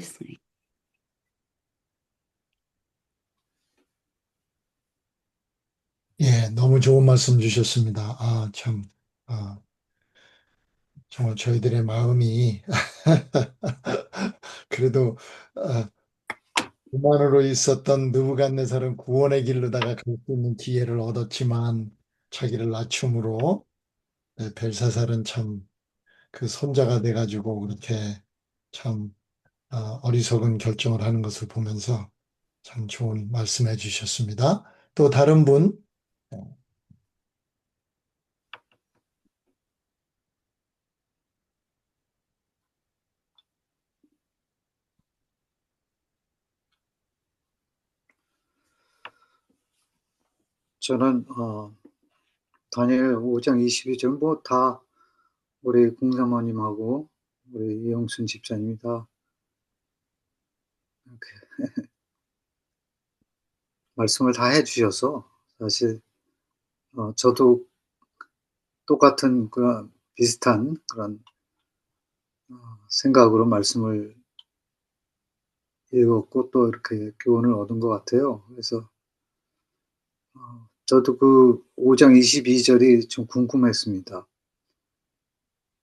listening. 예, 너무 좋은 말씀 주셨습니다. 정말 저희들의 마음이 그래도 오만으로 있었던 느부갓네살은 구원의 길로다가 갈 수 있는 기회를 얻었지만 자기를 낮춤으로 벨사살은 참 그 손자가 돼가지고 그렇게 참 어리석은 결정을 하는 것을 보면서 참 좋은 말씀해 주셨습니다. 또 다른 분? 저는 다니엘 5장 22절 다 우리 공사모님하고 우리 이영순 집사님이 다 이렇게 말씀을 다 해주셔서 사실 저도 똑같은 그런 비슷한 그런 생각으로 말씀을 읽었고 또 이렇게 교훈을 얻은 것 같아요. 그래서 저도 그 5장 22절이 좀 궁금했습니다.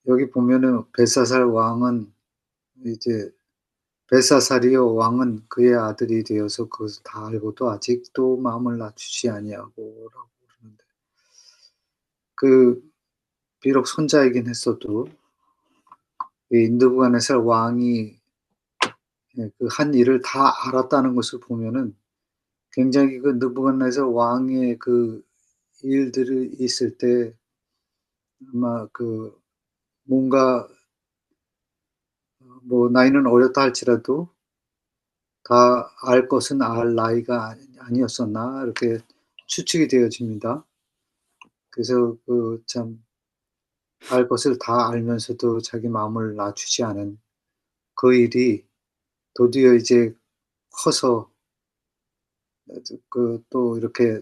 여기 보면은 벨사살 왕은 이제 벨사살이요 왕은 그의 아들이 되어서 그것을 다 알고도 아직도 마음을 낮추지 아니하고라고 그러는데 그 비록 손자이긴 했어도 이 느부갓네살 왕이 그 한 일을 다 알았다는 것을 보면은 굉장히 그 느부갓네살 왕의 그 일들이 있을 때 아마 그 뭔가 뭐 나이는 어렸다 할지라도 다 알 것은 알 나이가 아니었었나 이렇게 추측이 되어집니다. 그래서 그 참 알 것을 다 알면서도 자기 마음을 낮추지 않은 그 일이 드디어 이제 커서 그 또 이렇게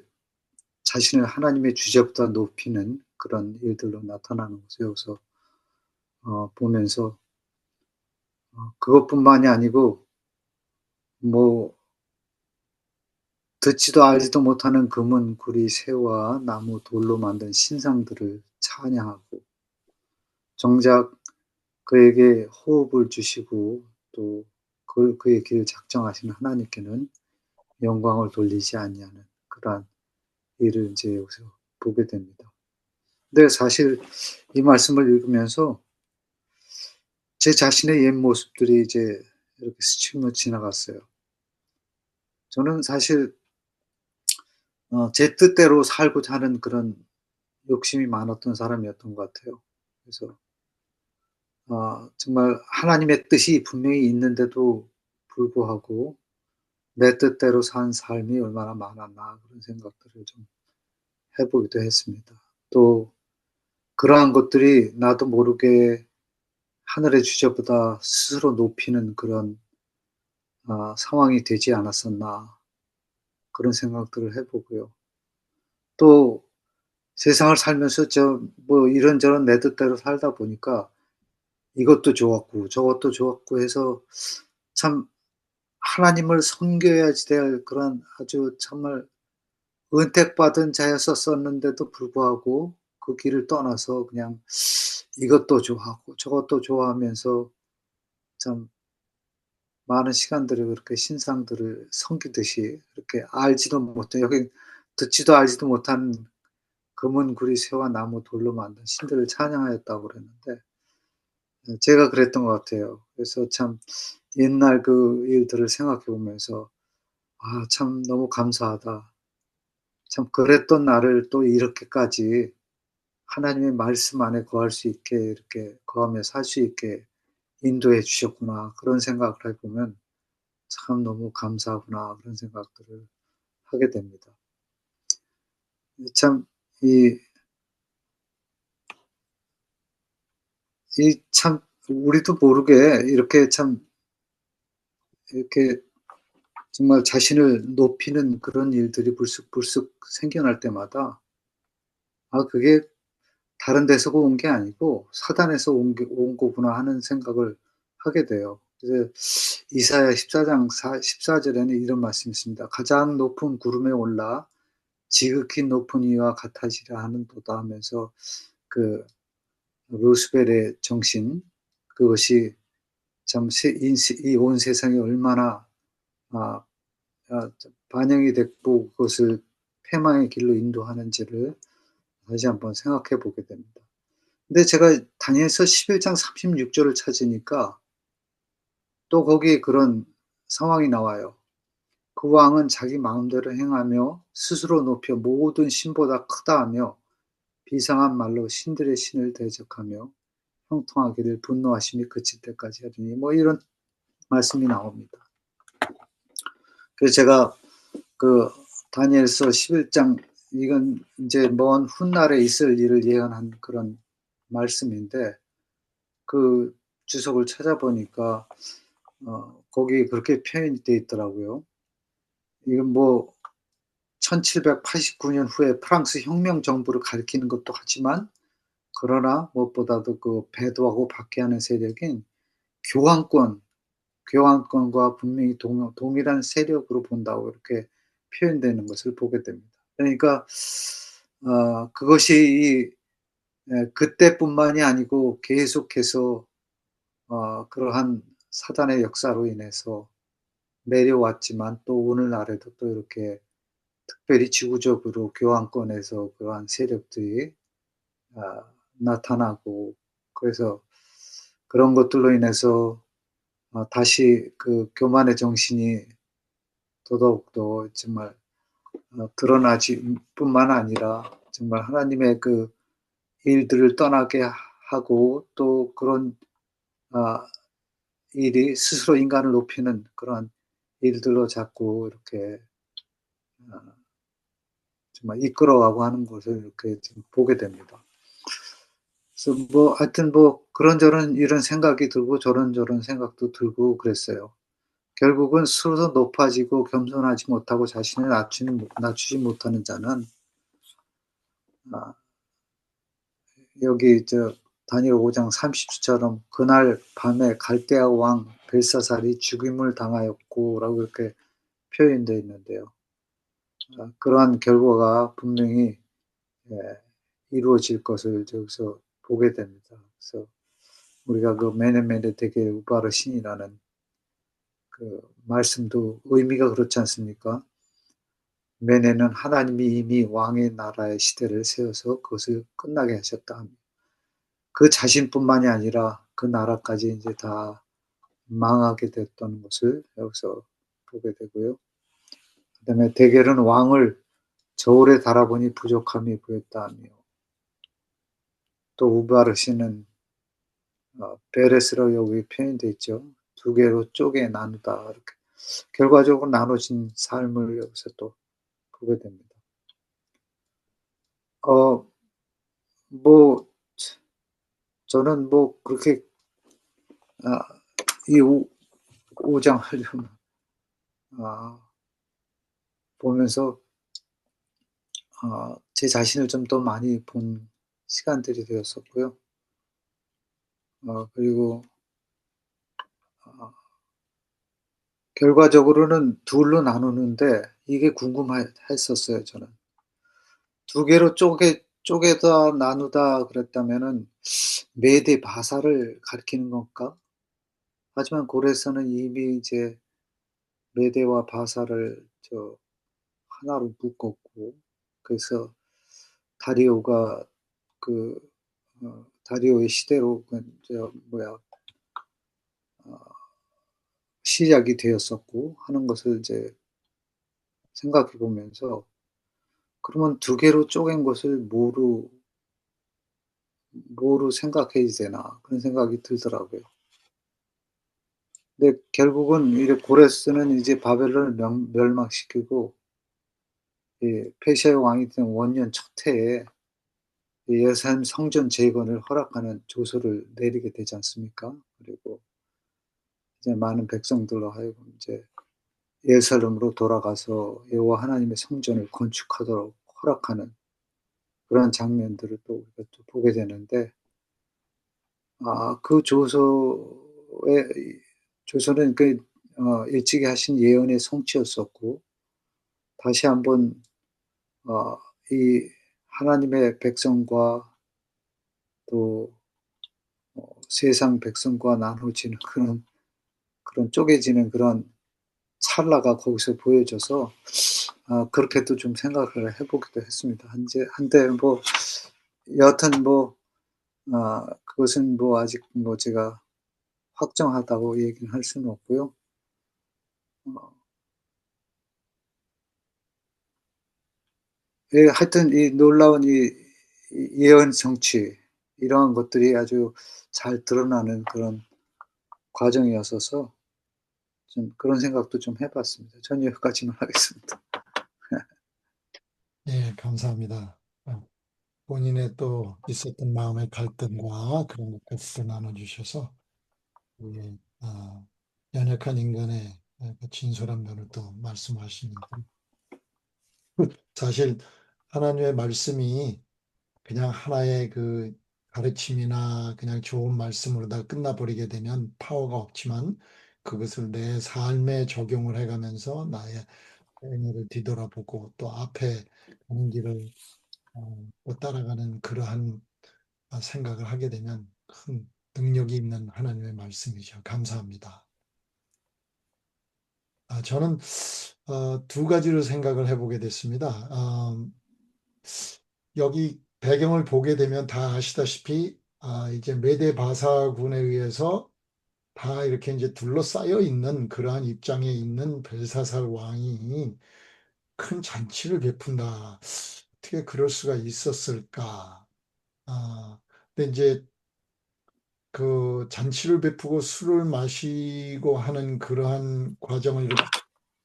자신을 하나님의 주제보다 높이는 그런 일들로 나타나는 것을 여기서 보면서 그것뿐만이 아니고 뭐 듣지도 알지도 못하는 금은 구리 새와 나무 돌로 만든 신상들을 찬양하고 정작 그에게 호흡을 주시고 또 그의 길을 작정하시는 하나님께는 영광을 돌리지 아니하는 그러한 일을 이제 여기서 보게 됩니다. 근데 사실 이 말씀을 읽으면서 제 자신의 옛 모습들이 이제 이렇게 스치며 지나갔어요. 저는 사실 제 뜻대로 살고자 하는 그런 욕심이 많았던 사람이었던 것 같아요. 그래서 정말 하나님의 뜻이 분명히 있는데도 불구하고 내 뜻대로 산 삶이 얼마나 많았나 그런 생각들을 좀 해보기도 했습니다. 또 그러한 것들이 나도 모르게 하늘의 주제보다 스스로 높이는 그런 상황이 되지 않았었나 그런 생각들을 해보고요. 또 세상을 살면서 뭐 이런저런 내 뜻대로 살다 보니까 이것도 좋았고 저것도 좋았고 해서 참 하나님을 섬겨야지 될 그런 아주 정말 은택받은 자였었는데도 불구하고 그 길을 떠나서 그냥 이것도 좋아하고 저것도 좋아하면서 참 많은 시간들을 그렇게 신상들을 섬기듯이 그렇게 알지도 못해 여기 듣지도 알지도 못한 금은 구리 새와 나무 돌로 만든 신들을 찬양하였다고 그랬는데 제가 그랬던 것 같아요. 그래서 참 옛날 그 일들을 생각해 보면서 '아 참 너무 감사하다. 참 그랬던 나를 또 이렇게까지 하나님의 말씀 안에 거할 수 있게 이렇게 거하며 살 수 있게 인도해 주셨구나.' 그런 생각을 해 보면 참 너무 감사하구나 그런 생각들을 하게 됩니다. 참 이 참 우리도 모르게 이렇게 참 이렇게 정말 자신을 높이는 그런 일들이 불쑥불쑥 생겨날 때마다 그게 다른 데서 온 게 아니고 사단에서 온 거구나 하는 생각을 하게 돼요. 그래서 이사야 14장 14절에는 이런 말씀이 있습니다. "가장 높은 구름에 올라 지극히 높은 이와 같아지라 하는도다." 하면서 그 루스벨의 정신, 그것이 참 이 온 세상에 얼마나 아 반영이 됐고 그것을 패망의 길로 인도하는지를 다시 한번 생각해 보게 됩니다. 근데 제가 다니엘서 11장 36절을 찾으니까 또 거기에 그런 상황이 나와요. "그 왕은 자기 마음대로 행하며 스스로 높여 모든 신보다 크다 하며 비상한 말로 신들의 신을 대적하며 형통하기를 분노하심이 그칠 때까지 하리니." 뭐 이런 말씀이 나옵니다. 그래서 제가 그 다니엘서 11장, 이건 인제 먼 훗날에 있을 일을 예언한 그런 말씀인데 그 주석을 찾아보니까 거기에 그렇게 표현이 돼 있더라고요. 이건 뭐 1789년 후에 프랑스 혁명 정부를 가리키는 것도 하지만 그러나 무엇보다도 그 배도하고 박해하는 세력인 교황권, 교황권과 분명히 동일한 세력으로 본다고 이렇게 표현되는 것을 보게 됩니다. 그러니까 그것이 그때뿐만이 아니고 계속해서 그러한 사단의 역사로 인해서 내려왔지만 또 오늘날에도 또 이렇게 특별히 지구적으로 교황권에서 그러한 세력들이 아 나타나고, 그래서 그런 것들로 인해서 다시 그 교만의 정신이 더더욱더 정말 드러나지 뿐만 아니라 정말 하나님의 그 일들을 떠나게 하고, 또 그런 아 일이 스스로 인간을 높이는 그러한 일들로 자꾸 이렇게 아 정말 이끌어가고 하는 것을 이렇게 지금 보게 됩니다. 그래서 뭐 하여튼 뭐 그런저런 이런 생각이 들고 저런저런 생각도 들고 그랬어요. 결국은 스스로 높아지고 겸손하지 못하고 자신을 낮추지 못하는 자는 아 여기 다니엘 5장 30절처럼 "그날 밤에 갈대아 왕 벨사살이 죽임을 당하였고"라고 이렇게 표현되어 있는데요. 그러한 결과가 분명히 예 이루어질 것을 저기서 보게 됩니다. 그래서 우리가 그 메네메네 데겔 우바르신이라는 그 말씀도 의미가 그렇지 않습니까? 메네는 하나님이 이미 왕의 나라의 시대를 세워서 그것을 끝나게 하셨다. 그 자신뿐만이 아니라 그 나라까지 이제 다 망하게 됐던 것을 여기서 보게 되고요. 그다음에 데겔은 왕을 저울에 달아보니 부족함이 보였다며, 또 우바르시는 베레스라고 여기 표현돼 있죠. 두 개로 쪼개 나누다 이렇게 결과적으로 나눠진 삶을 여기서 또 보게 됩니다. 어 뭐 저는 뭐 그렇게 아 이 오 장 하려면 아 보면서 제 자신을 좀 더 많이 본 시간들이 되었었고요. 그리고 어 결과적으로는 둘로 나누는데 이게 했었어요 저는. 두 개로 쪼개다 나누다 그랬다면은 메대 바사를 가리키는 건가? 하지만 고레스는 이미 이제 메대와 바사를 하나로 묶었고, 그래서 다리오가 그 다리오의 시대로 뭐야 어 시작이 되었었고 하는 것을 이제 생각해 보면서 '그러면 두 개로 쪼갠 것을 뭐로 생각해야 되나.' 그런 생각이 들더라고요. 근데 결국은 이제 고레스는 이제 바벨론을 멸망시키고 페르시아의 왕이 된 원년 첫 해에 이 예루살렘 성전 재건을 허락하는 조서를 내리게 되지 않습니까? 그리고 이제 많은 백성들로 하여금 이제 예루살렘으로 돌아가서 여호와 하나님의 성전을 건축하도록 허락하는 그런 장면들을 또 우리가 또 보게 되는데, 그 조서에 조선은 일찍이 하신 예언의 성취였었고, 다시 한번, 이 하나님의 백성과 또 세상 백성과 나눠지는 그런 쪼개지는 그런 찰나가 거기서 보여져서, 그렇게도 좀 생각을 해보기도 했습니다. 한데, 뭐, 여하튼 뭐, 그것은 뭐, 아직 뭐, 제가 확정하다고 얘기는 할 수는 없고요. 어, 예, 하여튼 이 놀라운 이 예언 성취, 이러한 것들이 아주 잘 드러나는 그런 과정이었어서 좀 그런 생각도 좀 해봤습니다. 전 여기까지만 하겠습니다. 예, 감사합니다. 본인의 또 있었던 마음의 갈등과 그런 것까지 또 나눠주셔서 예, 연약한 인간의 그 진솔한 면을 또 말씀하시니까 사실 하나님의 말씀이 그냥 하나의 그 가르침이나 그냥 좋은 말씀으로 다 끝나버리게 되면 파워가 없지만 그것을 내 삶에 적용을 해가면서 나의 행위를 뒤돌아보고 또 앞에 가는 길을 또 따라가는 그러한 생각을 하게 되면 큰 능력이 있는 하나님의 말씀이죠. 감사합니다. 저는 두 가지로 생각을 해보게 됐습니다. 여기 배경을 보게 되면 다 아시다시피 이제 메데 바사군에 의해서 다 이렇게 이제 둘러싸여 있는 그러한 입장에 있는 벨사살 왕이 큰 잔치를 베푼다. 어떻게 그럴 수가 있었을까? 근데 이제 그 잔치를 베푸고 술을 마시고 하는 그러한 과정을 이렇게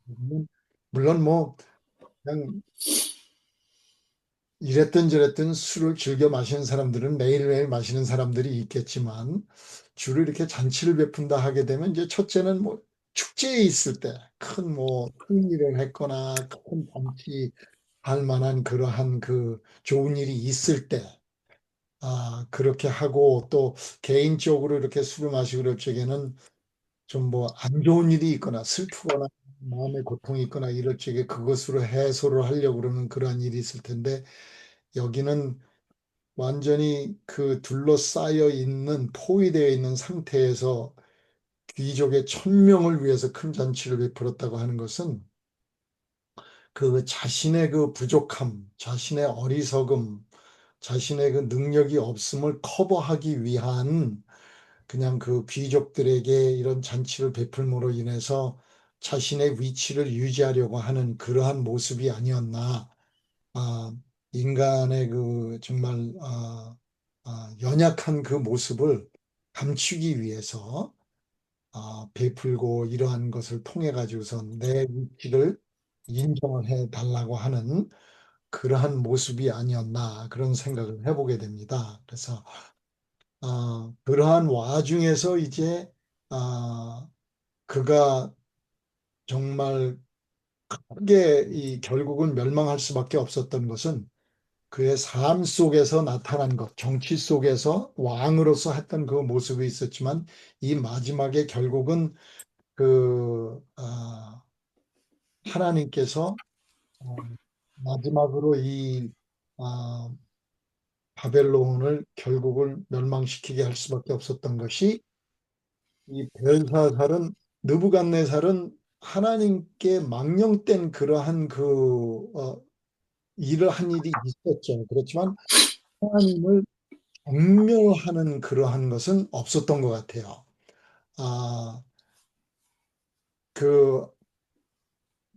보면 물론 뭐 그냥 이랬든 저랬든 술을 즐겨 마시는 사람들은 매일매일 마시는 사람들이 있겠지만 주로 이렇게 잔치를 베푼다 하게 되면 이제 첫째는 뭐 축제에 있을 때 큰 뭐 큰 일을 했거나 큰 잔치 할 만한 그러한 그 좋은 일이 있을 때 그렇게 하고 또 개인적으로 이렇게 술을 마시고 그럴 적에는 좀 뭐 안 좋은 일이 있거나 슬프거나 마음의 고통이 있거나 이럴 적에 그것으로 해소를 하려고 그러는 그러한 일이 있을 텐데 여기는 완전히 그 둘러싸여 있는 포위되어 있는 상태에서 귀족의 천명을 위해서 큰 잔치를 베풀었다고 하는 것은 그 자신의 그 부족함, 자신의 어리석음, 자신의 그 능력이 없음을 커버하기 위한 그냥 그 귀족들에게 이런 잔치를 베풀므로 인해서 자신의 위치를 유지하려고 하는 그러한 모습이 아니었나. 아, 인간의 그 정말 연약한 그 모습을 감추기 위해서 베풀고 이러한 것을 통해 가지고서 내 위치를 인정을 해 달라고 하는 그러한 모습이 아니었나 그런 생각을 해보게 됩니다. 그래서 그러한 와중에서 이제 그가 정말 크게 이 결국은 멸망할 수밖에 없었던 것은 그의 삶 속에서 나타난 것, 정치 속에서 왕으로서 했던 그 모습이 있었지만 이 마지막에 결국은 그 하나님께서 어, 마지막으로 이 아, 바벨론을 결국을 멸망시키게 할 수밖에 없었던 것이 이 벨사살은 느부갓네살은 하나님께 망령된 그러한 일을 한 일이 있었죠. 그렇지만 하나님을 경멸하는 그러한 것은 없었던 것 같아요. 아, 그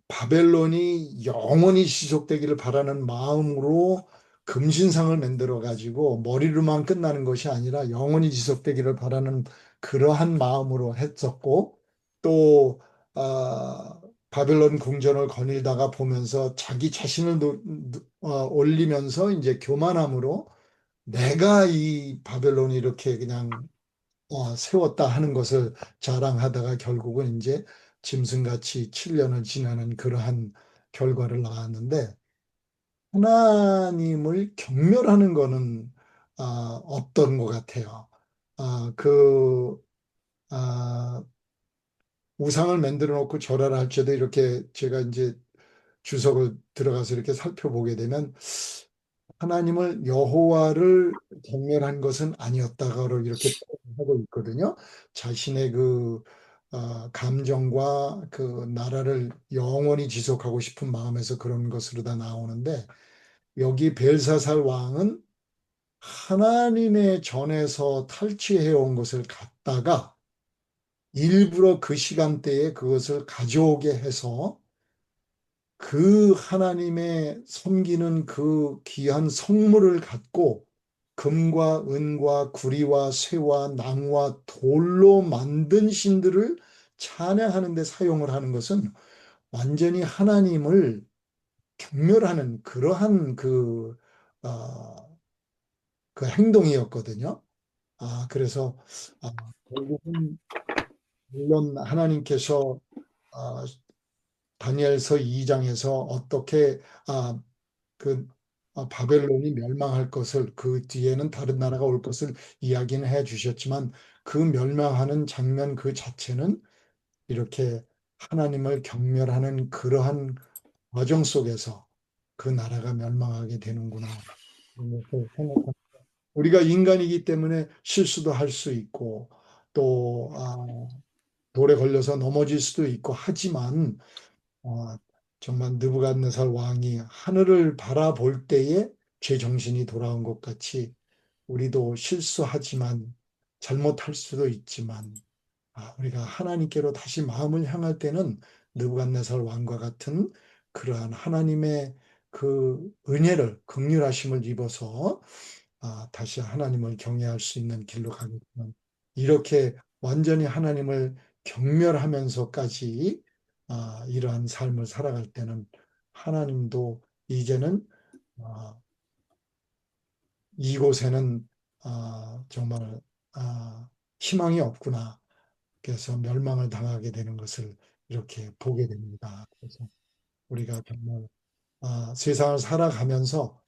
바벨론이 영원히 지속되기를 바라는 마음으로 금신상을 만들어 가지고 머리로만 끝나는 것이 아니라 영원히 지속되기를 바라는 그러한 마음으로 했었고 또 바벨론 궁전을 거닐다가 보면서 자기 자신을 올리면서 이제 교만함으로 내가 이 바벨론이 이렇게 그냥 세웠다 하는 것을 자랑하다가 결국은 이제 짐승같이 7년을 지나는 그러한 결과를 낳았는데 하나님을 경멸하는 거는 없던 것 같아요. 그, 아, 우상을 만들어 놓고 절하라 할지라도 이렇게 제가 이제 주석을 들어가서 이렇게 살펴보게 되면 하나님을 여호와를 경멸한 것은 아니었다고 이렇게 하고 있거든요. 자신의 그 감정과 그 나라를 영원히 지속하고 싶은 마음에서 그런 것으로 다 나오는데 여기 벨사살 왕은 하나님의 전에서 탈취해 온 것을 갖다가 일부러 그 시간대에 그것을 가져오게 해서 그 하나님의 섬기는 그 귀한 성물을 갖고 금과 은과 구리와 쇠와 나무와 돌로 만든 신들을 찬양하는 데 사용을 하는 것은 완전히 하나님을 경멸하는 그러한 어, 그 행동이었거든요. 그래서 결국은 물론 하나님께서 아, 다니엘서 2장에서 어떻게 아, 그 바벨론이 멸망할 것을 그 뒤에는 다른 나라가 올 것을 이야기는 해 주셨지만 그 멸망하는 장면 그 자체는 이렇게 하나님을 경멸하는 그러한 과정 속에서 그 나라가 멸망하게 되는구나. 이렇게 생각합니다. 우리가 인간이기 때문에 실수도 할 수 있고 또 돌에 걸려서 넘어질 수도 있고 하지만 어, 정말 느부갓네살 왕이 하늘을 바라볼 때에 제정신이 돌아온 것 같이 우리도 실수하지만 잘못할 수도 있지만 우리가 하나님께로 다시 마음을 향할 때는 느부갓네살 왕과 같은 그러한 하나님의 그 은혜를 긍휼하심을 입어서 다시 하나님을 경외할 수 있는 길로 가겠지만 이렇게 완전히 하나님을 경멸하면서까지 이러한 삶을 살아갈 때는 하나님도 이제는 아, 이곳에는 정말 희망이 없구나. 그래서 멸망을 당하게 되는 것을 이렇게 보게 됩니다. 그래서 우리가 정말 세상을 살아가면서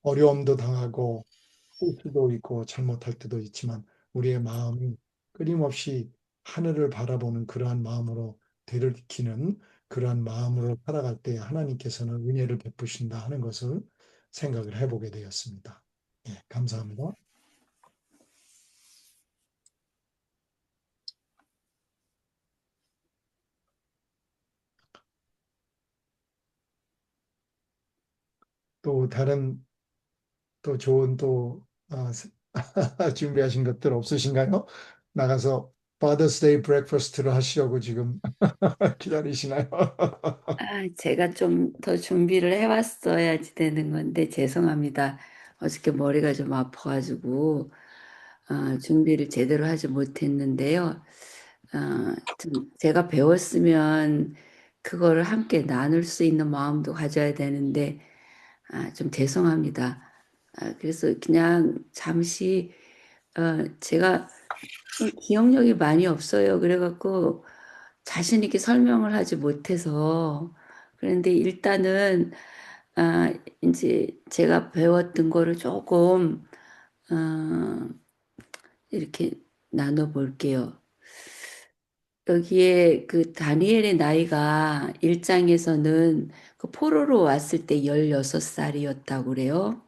어려움도 당하고 실수도 있고 잘못할 때도 있지만 우리의 마음이 끊임없이 하늘을 바라보는 그러한 마음으로 되돌이키는 그러한 마음으로 살아갈 때 하나님께서는 은혜를 베푸신다 하는 것을 생각을 해보게 되었습니다. 예, 감사합니다. 또 다른 또 좋은 준비하신 것들 없으신가요? 나가서 Father's Day 브렉퍼스트를 하시려고 지금 기다리시나요? 제가 좀 더 준비를 해왔어야지 되는 건데 죄송합니다. 어저께 머리가 좀 아파가지고 준비를 제대로 하지 못했는데요. 좀 제가 배웠으면 그거를 함께 나눌 수 있는 마음도 가져야 되는데 좀 죄송합니다. 그래서 그냥 잠시 제가 좀 기억력이 많이 없어요. 그래갖고 자신 있게 설명을 하지 못해서 그런데 일단은 아, 이제 제가 배웠던 거를 조금 어, 이렇게 나눠 볼게요. 여기에 그 다니엘의 나이가 1장에서는 그 포로로 왔을 때 16살이었다고 그래요.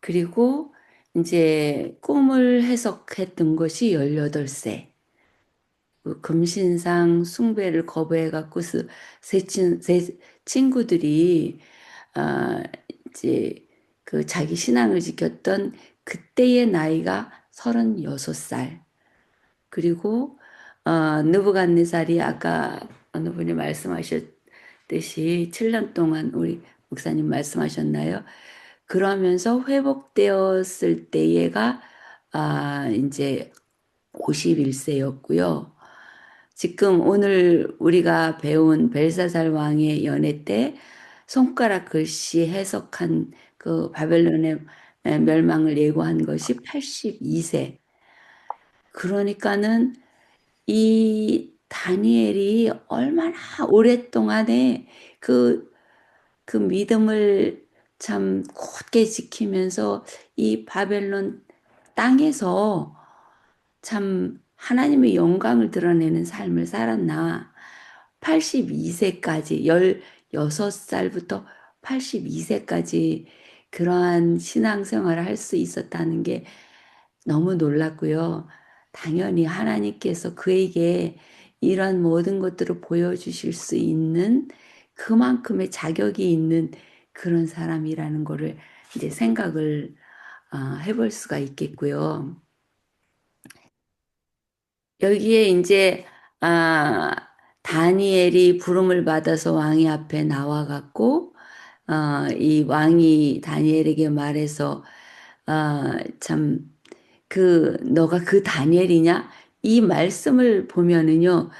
그리고 이제 꿈을 해석했던 것이 18세. 그 금신상 숭배를 거부해갖고 세 친구들이 아, 이제 그 자기 신앙을 지켰던 그때의 나이가 36살. 그리고 느부갓네살이 아까 어느 분이 말씀하셨듯이 7년 동안 우리 목사님 말씀하셨나요? 그러면서 회복되었을 때가 이제 51세였고요. 지금 오늘 우리가 배운 벨사살 왕의 연회 때 손가락 글씨 해석한 그 바벨론의 멸망을 예고한 것이 82세. 그러니까는 이 다니엘이 얼마나 오랫동안에 그, 그 믿음을 참 굳게 지키면서 이 바벨론 땅에서 참 하나님의 영광을 드러내는 삶을 살았나? 82세까지, 16살부터 82세까지 그러한 신앙생활을 할 수 있었다는 게 너무 놀랐고요. 당연히 하나님께서 그에게 이런 모든 것들을 보여주실 수 있는 그만큼의 자격이 있는 그런 사람이라는 거를 이제 생각을 해볼 수가 있겠고요. 여기에 이제 아, 다니엘이 부름을 받아서 왕이 앞에 나와갖고 이 왕이 다니엘에게 말해서 참 너가 그 다니엘이냐? 이 말씀을 보면은요,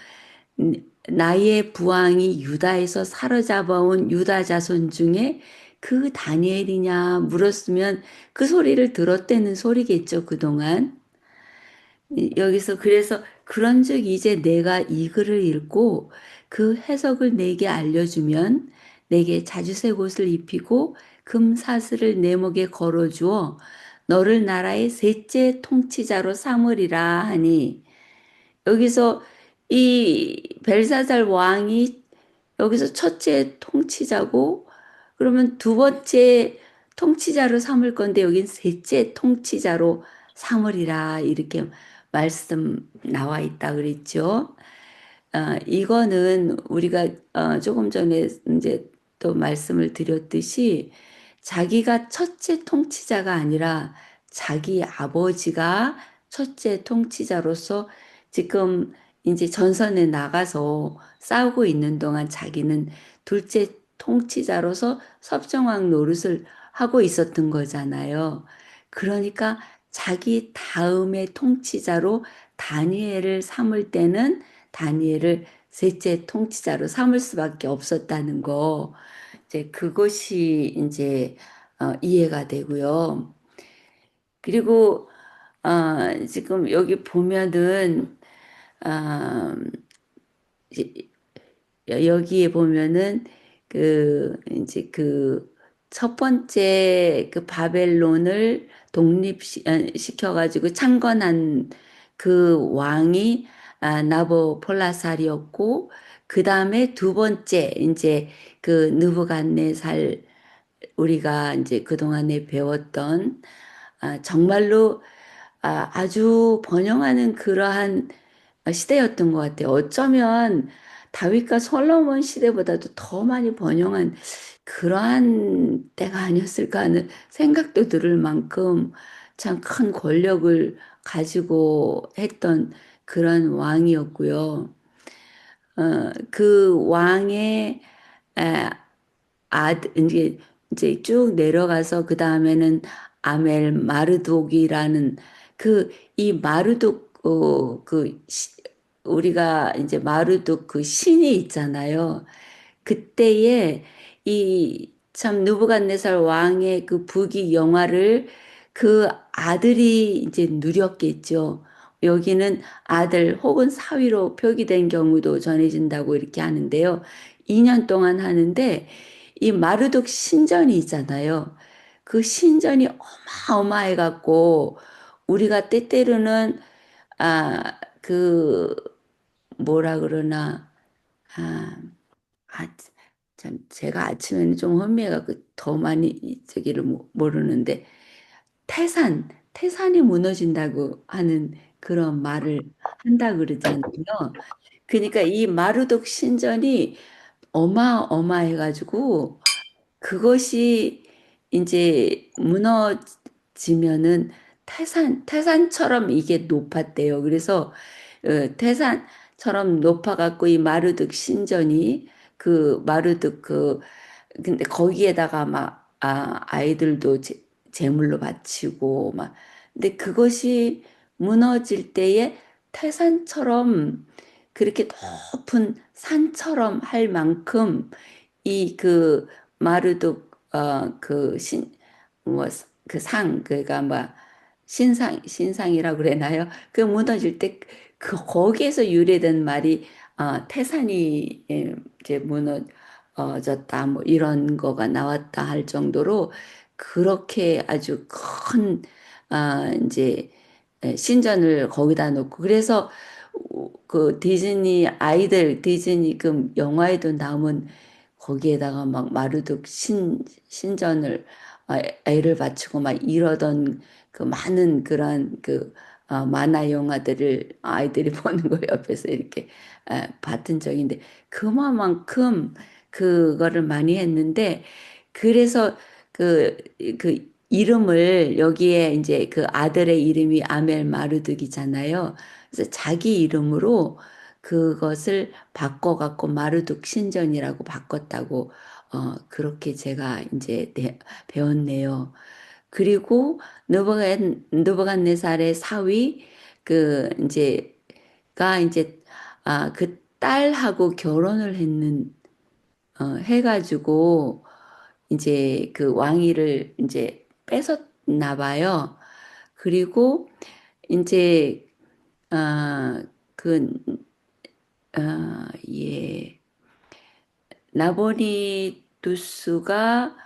나의 부왕이 유다에서 사로잡아온 유다 자손 중에 그 다니엘이냐 물었으면 그 소리를 들었다는 소리겠죠, 그동안. 여기서 그래서 그런즉 이제 내가 이 글을 읽고 그 해석을 내게 알려주면 내게 자주색 옷을 입히고 금 사슬을 내 목에 걸어주어 너를 나라의 셋째 통치자로 삼으리라 하니 여기서 이 벨사살 왕이 여기서 첫째 통치자고 그러면 두 번째 통치자로 삼을 건데 여긴 셋째 통치자로 삼으리라 이렇게 말씀 나와 있다 그랬죠. 이거는 우리가 조금 전에 이제 또 말씀을 드렸듯이 자기가 첫째 통치자가 아니라 자기 아버지가 첫째 통치자로서 지금 이제 전선에 나가서 싸우고 있는 동안 자기는 둘째 통치자로서 섭정왕 노릇을 하고 있었던 거잖아요. 그러니까 자기 다음의 통치자로 다니엘을 삼을 때는 다니엘을 셋째 통치자로 삼을 수밖에 없었다는 거, 이제 그것이 이제 이해가 되고요. 그리고 지금 여기 보면은 어, 이제 여기에 보면은 이제 첫 번째 바벨론을 독립시켜가지고 창건한 그 왕이 나보폴라살이었고 그 다음에 두 번째 이제 느부갓네살 우리가 이제 그동안에 배웠던 정말로 아주 번영하는 그러한 시대였던 것 같아요. 어쩌면 다윗과 솔로몬 시대보다도 더 많이 번영한 그러한 때가 아니었을까 하는 생각도 들을 만큼 참 큰 권력을 가지고 했던 그런 왕이었고요. 그 왕의 에, 이제 쭉 내려가서 그 다음에는 아멜 마르독이라는 이 마르독 우리가 이제 마르독 그 신이 있잖아요. 그때에 이 참 느부갓네살 왕의 그 부귀 영화를 그 아들이 이제 누렸겠죠. 여기는 아들 혹은 사위로 표기된 경우도 전해진다고 이렇게 하는데요. 2년 동안 하는데 이 마르독 신전이 있잖아요. 그 신전이 어마어마해 갖고 우리가 때때로는 그 뭐라 그러나 아, 아, 참 제가 아침에는 좀 혼미해갖고 더 많이 저기를 모르는데 태산이 무너진다고 하는 그런 말을 한다 그러잖아요. 그러니까 이 마루독 신전이 어마어마해가지고 그것이 이제 무너지면은 태산처럼 이게 높았대요. 그래서 태산처럼 높아갖고 이 마르득 신전이 마르득 근데 거기에다가 막 아이들도 제물로 바치고 막 근데 그것이 무너질 때에 태산처럼 그렇게 높은 산처럼 할 만큼 이 마르독 그러니까 뭐 신상이라고 그러나요? 그 무너질 때 거기에서 유래된 말이 태산이 이제 무너졌다 뭐 이런 거가 나왔다 할 정도로 그렇게 아주 큰 이제 신전을 거기다 놓고 그래서 그 디즈니 아이들 디즈니 그 영화에도 나오면 거기에다가 막 마르둑 신전을 애를 바치고 막 이러던 그 많은 그런 그 만화 영화들을 아이들이 보는 거 옆에서 이렇게 봤던 적인데 그만큼 그거를 많이 했는데 그래서 그 이름을 여기에 이제 그 아들의 이름이 아멜 마르둑이잖아요. 그래서 자기 이름으로 그것을 바꿔갖고 마르둑 신전이라고 바꿨다고 그렇게 제가 이제 배웠네요. 그리고 느부갓네살의 사위 그 이제가 이제 그 딸하고 결혼을 해가지고 이제 그 왕위를 이제 뺏었나 봐요. 그리고 이제 아, 그, 예, 나보니두스가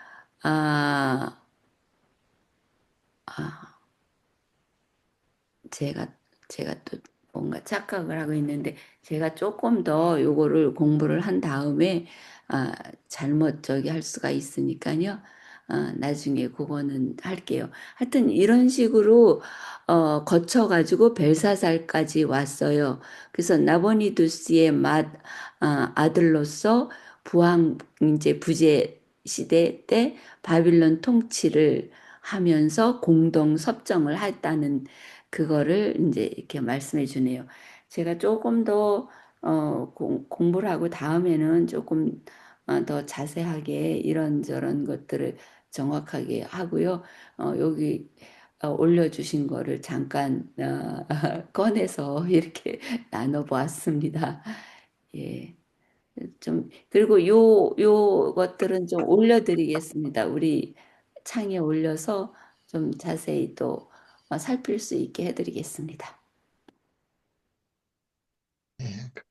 아, 아, 제가 제가 또 뭔가 착각을 하고 있는데 제가 조금 더 요거를 공부를 한 다음에 잘못 저기 할 수가 있으니까요. 나중에 그거는 할게요. 하여튼 이런 식으로 거쳐가지고 벨사살까지 왔어요. 그래서 나보니두스의 아들로서 부왕 이제 부제 시대 때 바빌론 통치를 하면서 공동 섭정을 했다는 그거를 이제 이렇게 말씀해 주네요. 제가 조금 더 공부를 하고 다음에는 조금 더 자세하게 이런저런 것들을 정확하게 하고요. 여기 올려주신 거를 잠깐 꺼내서 이렇게 나눠보았습니다. 예. 그리고 요 것들은 좀 올려드리겠습니다. 우리 창에 올려서 좀 자세히 또 살필 수 있게 해드리겠습니다.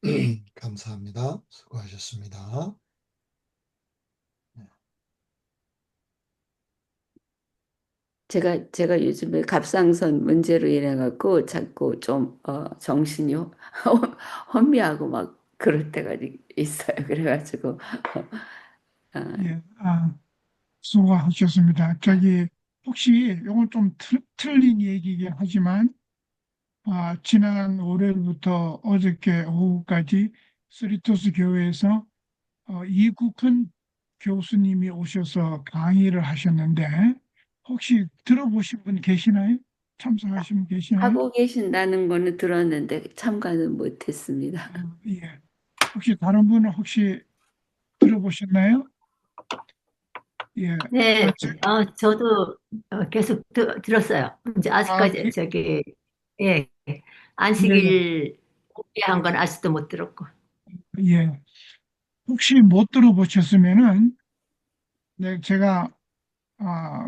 예, 감사합니다. 수고하셨습니다. 제가 요즘에 갑상선 문제로 인해 갖고 자꾸 좀 정신이 혼미하고 막 그럴 때가 있어요. 그래가지고 아, 예, 수고하셨습니다. 혹시 이건 좀 틀린 얘기긴 하지만, 지난 월요일부터 어저께 오후까지 스리토스 교회에서 이국훈 교수님이 오셔서 강의를 하셨는데, 혹시 들어보신 분 계시나요? 참석하신 분 계시나요? 하고 계신다는 거는 들었는데 참가는 못했습니다. 예. 혹시 다른 분은 혹시 들어보셨나요? 예. 네, 제- 저도 계속 들었어요. 이제 아직까지 그, 예, 네, 안식일 공개한 건 아직도 못 들었고. 예. 혹시 못 들어보셨으면은, 네, 제가,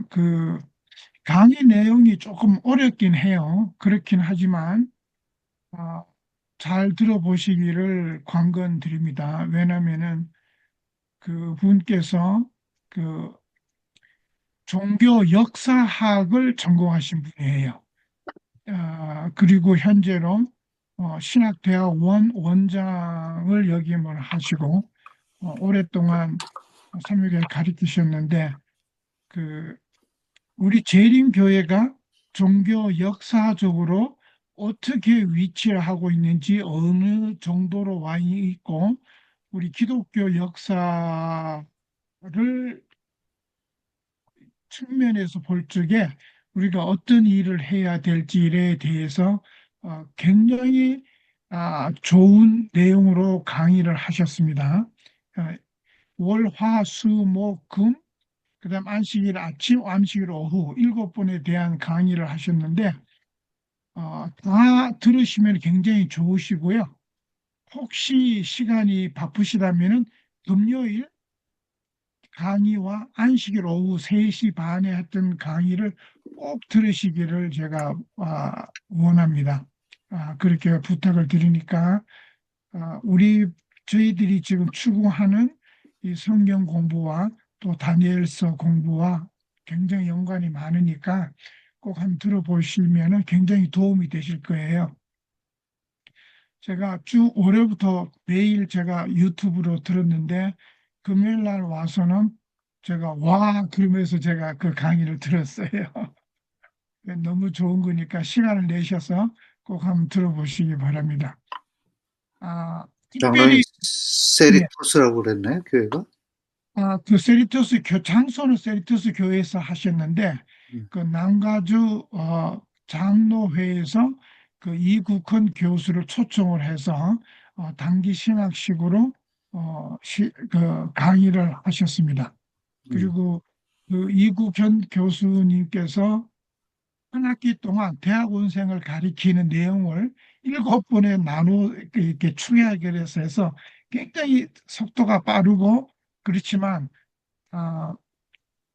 그, 강의 내용이 조금 어렵긴 해요. 그렇긴 하지만, 아, 잘 들어보시기를 권건드립니다. 왜냐면은 그 분께서 그 종교 역사학을 전공하신 분이에요. 그리고 현재로 신학대학 원장을 역임을 하시고, 오랫동안 삼육에 가르치셨는데, 그 우리 재림교회가 종교 역사적으로 어떻게 위치를 하고 있는지, 어느 정도로 와 있고, 우리 기독교 역사를 측면에서 볼 적에 우리가 어떤 일을 해야 될지에 대해서 굉장히 좋은 내용으로 강의를 하셨습니다. 어, 월, 화, 수, 목, 금, 그다음 안식일 아침, 안식일 오후 7번에 대한 강의를 하셨는데 다 들으시면 굉장히 좋으시고요. 혹시 시간이 바쁘시다면은 금요일 강의와 안식일 오후 3시 반에 했던 강의를 꼭 들으시기를 제가 원합니다. 그렇게 부탁을 드리니까 저희들이 지금 추구하는 이 성경 공부와 또 다니엘서 공부와 굉장히 연관이 많으니까 꼭 한번 들어보시면 굉장히 도움이 되실 거예요. 제가 쭉 올해부터 매일 제가 유튜브로 들었는데 금요일 날 와서는 제가 와 그러면서 제가 그 강의를 들었어요. 너무 좋은 거니까 시간을 내셔서 꼭 한번 들어보시기 바랍니다. 장로님 특별히 예, 세리토스라고 그랬나요, 교회가? 그 세리토스 장소는 세리토스 교회에서 하셨는데 음, 그 남가주 장로회에서 그 이국헌 교수를 초청을 해서 단기 신학식으로 그 강의를 하셨습니다. 음, 그리고 그 이국현 교수님께서 한 학기 동안 대학원생을 가리키는 내용을 7번에 나누어 이렇게 추가하기로 해서 굉장히 속도가 빠르고 그렇지만 아,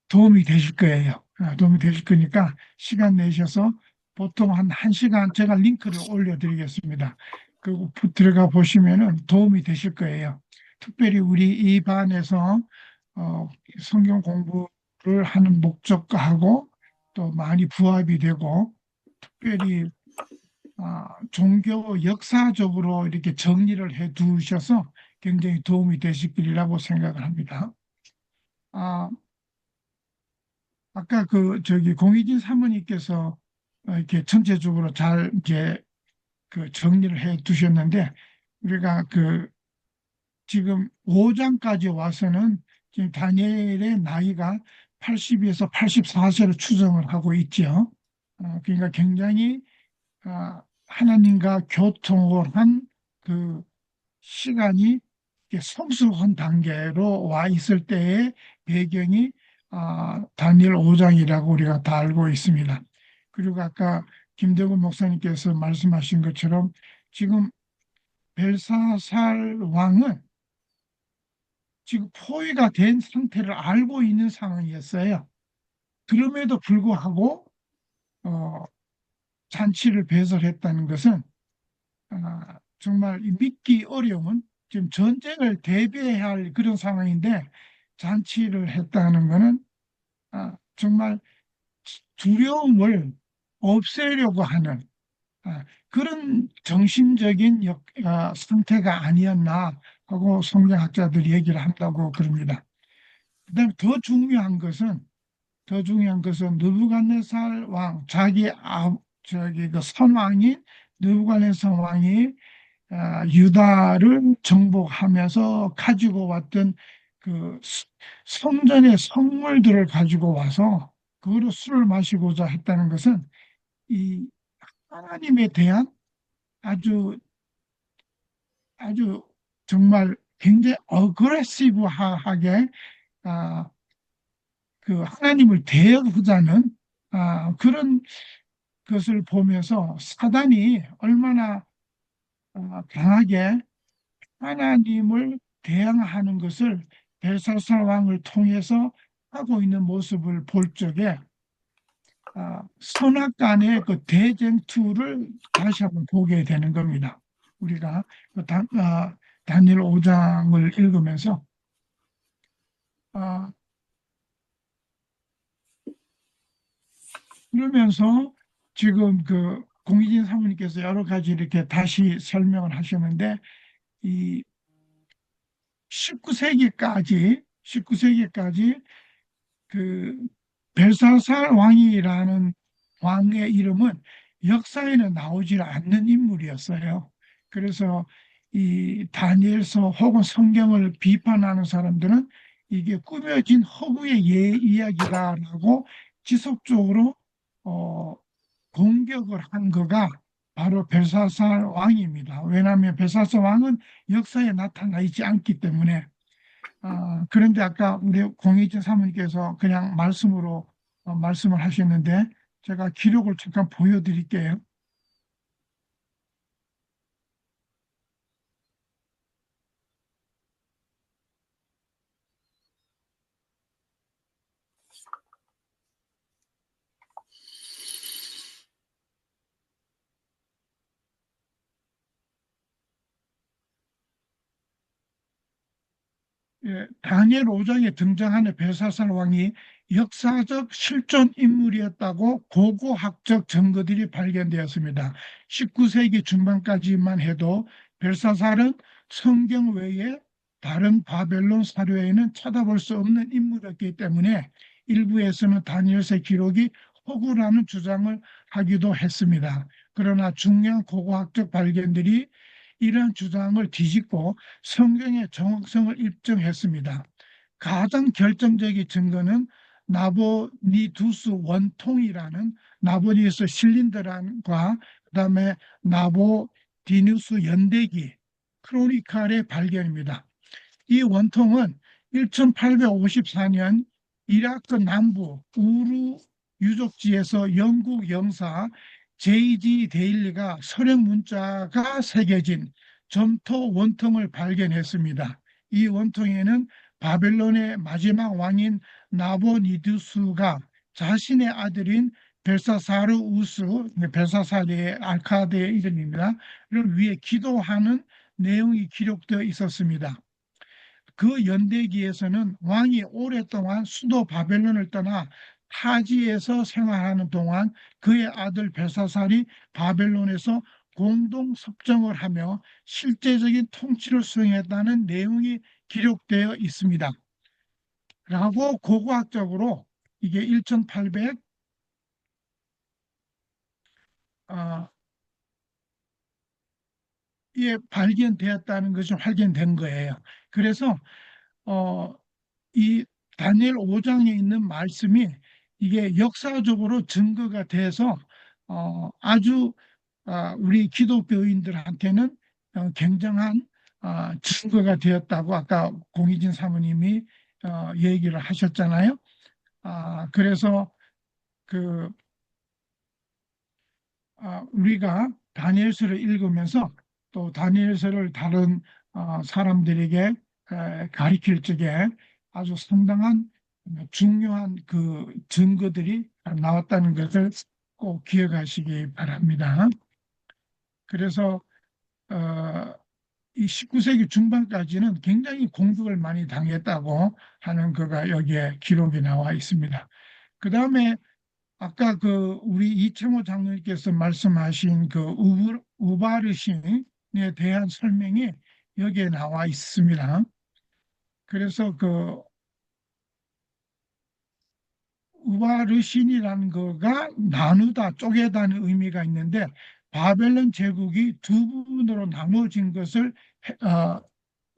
도움이 되실 거예요. 도움이 되실 거니까 시간 내셔서 보통 한 1시간 제가 링크를 올려드리겠습니다. 그리고 들어가 보시면은 도움이 되실 거예요. 특별히 우리 이 반에서 어, 성경 공부를 하는 목적하고 또 많이 부합이 되고 특별히 종교 역사적으로 이렇게 정리를 해 두셔서 굉장히 도움이 되시리라고 생각을 합니다. 아, 아까 저기 공희진 사모님께서 이렇게 전체적으로 잘 이렇게 그 정리를 해 두셨는데 우리가 지금 5장까지 와서는 지금 다니엘의 나이가 80에서 84세로 추정을 하고 있죠. 그러니까 굉장히 하나님과 교통을 한 그 시간이 이렇게 성숙한 단계로 와 있을 때의 배경이 다니엘 5장이라고 우리가 다 알고 있습니다. 그리고 아까 김대곤 목사님께서 말씀하신 것처럼 지금 벨사살 왕은 지금 포위가 된 상태를 알고 있는 상황이었어요. 그럼에도 불구하고 어, 잔치를 배설했다는 것은 정말 믿기 어려운 지금 전쟁을 대비해야 할 그런 상황인데 잔치를 했다는 것은 정말 두려움을 없애려고 하는 그런 정신적인 상태가 아니었나 하고 성경학자들이 얘기를 한다고 그럽니다. 그다음에 더 중요한 것은 느부갓네살 왕 저기 그 선왕인 느부갓네살 왕이 유다를 정복하면서 가지고 왔던 그 성전의 성물들을 가지고 와서 그거로 술을 마시고자 했다는 것은 이 하나님에 대한 아주 아주 정말 굉장히 어그레시브하게 아, 그 하나님을 대하자는 그런 것을 보면서 사단이 얼마나 강하게 하나님을 대항하는 것을 벨사살 왕을 통해서 하고 있는 모습을 볼 적에 선악간의 그 대쟁투를 다시 한번 보게 되는 겁니다. 우리가 다니엘 5장을 읽으면서 아, 그러면서 지금 공희진 사모님께서 여러 가지 이렇게 다시 설명을 하셨는데 이 19세기까지 그 벨사살 왕이라는 왕의 이름은 역사에는 나오지 않는 인물이었어요. 그래서 이 다니엘서 혹은 성경을 비판하는 사람들은 이게 꾸며진 허구의 이야기다라고 지속적으로 어, 공격을 한 거가 바로 벨사살 왕입니다. 왜냐하면 벨사살 왕은 역사에 나타나 있지 않기 때문에 그런데 아까 우리 공익진 사모님께서 그냥 말씀으로 말씀을 하셨는데 제가 기록을 잠깐 보여드릴게요. 다니엘 5장에 등장하는 벨사살 왕이 역사적 실존 인물이었다고 고고학적 증거들이 발견되었습니다. 19세기 중반까지만 해도 벨사살은 성경 외에 다른 바벨론 사료에는 찾아볼 수 없는 인물이었기 때문에 일부에서는 다니엘서 기록이 허구라는 주장을 하기도 했습니다. 그러나 중요한 고고학적 발견들이 이런 주장을 뒤집고 성경의 정확성을 입증했습니다. 가장 결정적인 증거는 나보니두스 원통이라는 나보니두스 실린더란과 그다음에 나보디누스 연대기 크로니칼의 발견입니다. 이 원통은 1854년 이라크 남부 우루 유적지에서 영국 영사 J.G. 데일리가 서령 문자가 새겨진 점토 원통을 발견했습니다. 이 원통에는 바벨론의 마지막 왕인 나보니두스가 자신의 아들인 벨사사르우스, 벨사사르의 알카드의 이름입니다. 를 위해 기도하는 내용이 기록되어 있었습니다. 그 연대기에서는 왕이 오랫동안 수도 바벨론을 떠나 타지에서 생활하는 동안 그의 아들 벨사살이 바벨론에서 공동 섭정을 하며 실제적인 통치를 수행했다는 내용이 기록되어 있습니다. 라고 고고학적으로 이게 1800 에 발견되었다는 것이 확인된 거예요. 그래서 이 다니엘 5장에 있는 말씀이 이게 역사적으로 증거가 돼서 아주 우리 기독교인들한테는 굉장한 증거가 되었다고 아까 공희진 사모님이 얘기를 하셨잖아요. 그래서 그 우리가 다니엘서를 읽으면서 또 다니엘서를 다른 사람들에게 가르칠 적에 아주 상당한 중요한 그 증거들이 나왔다는 것을 꼭 기억하시기 바랍니다. 그래서 이 19세기 중반까지는 굉장히 공격을 많이 당했다고 하는 거가 여기에 기록이 나와 있습니다. 그 다음에 아까 그 우리 이창호 장로님께서 말씀하신 그 우바르신에 대한 설명이 여기에 나와 있습니다. 그래서 그 우바르신이라는 거가 나누다, 쪼개다는 의미가 있는데 바벨론 제국이 두 부분으로 나눠진 것을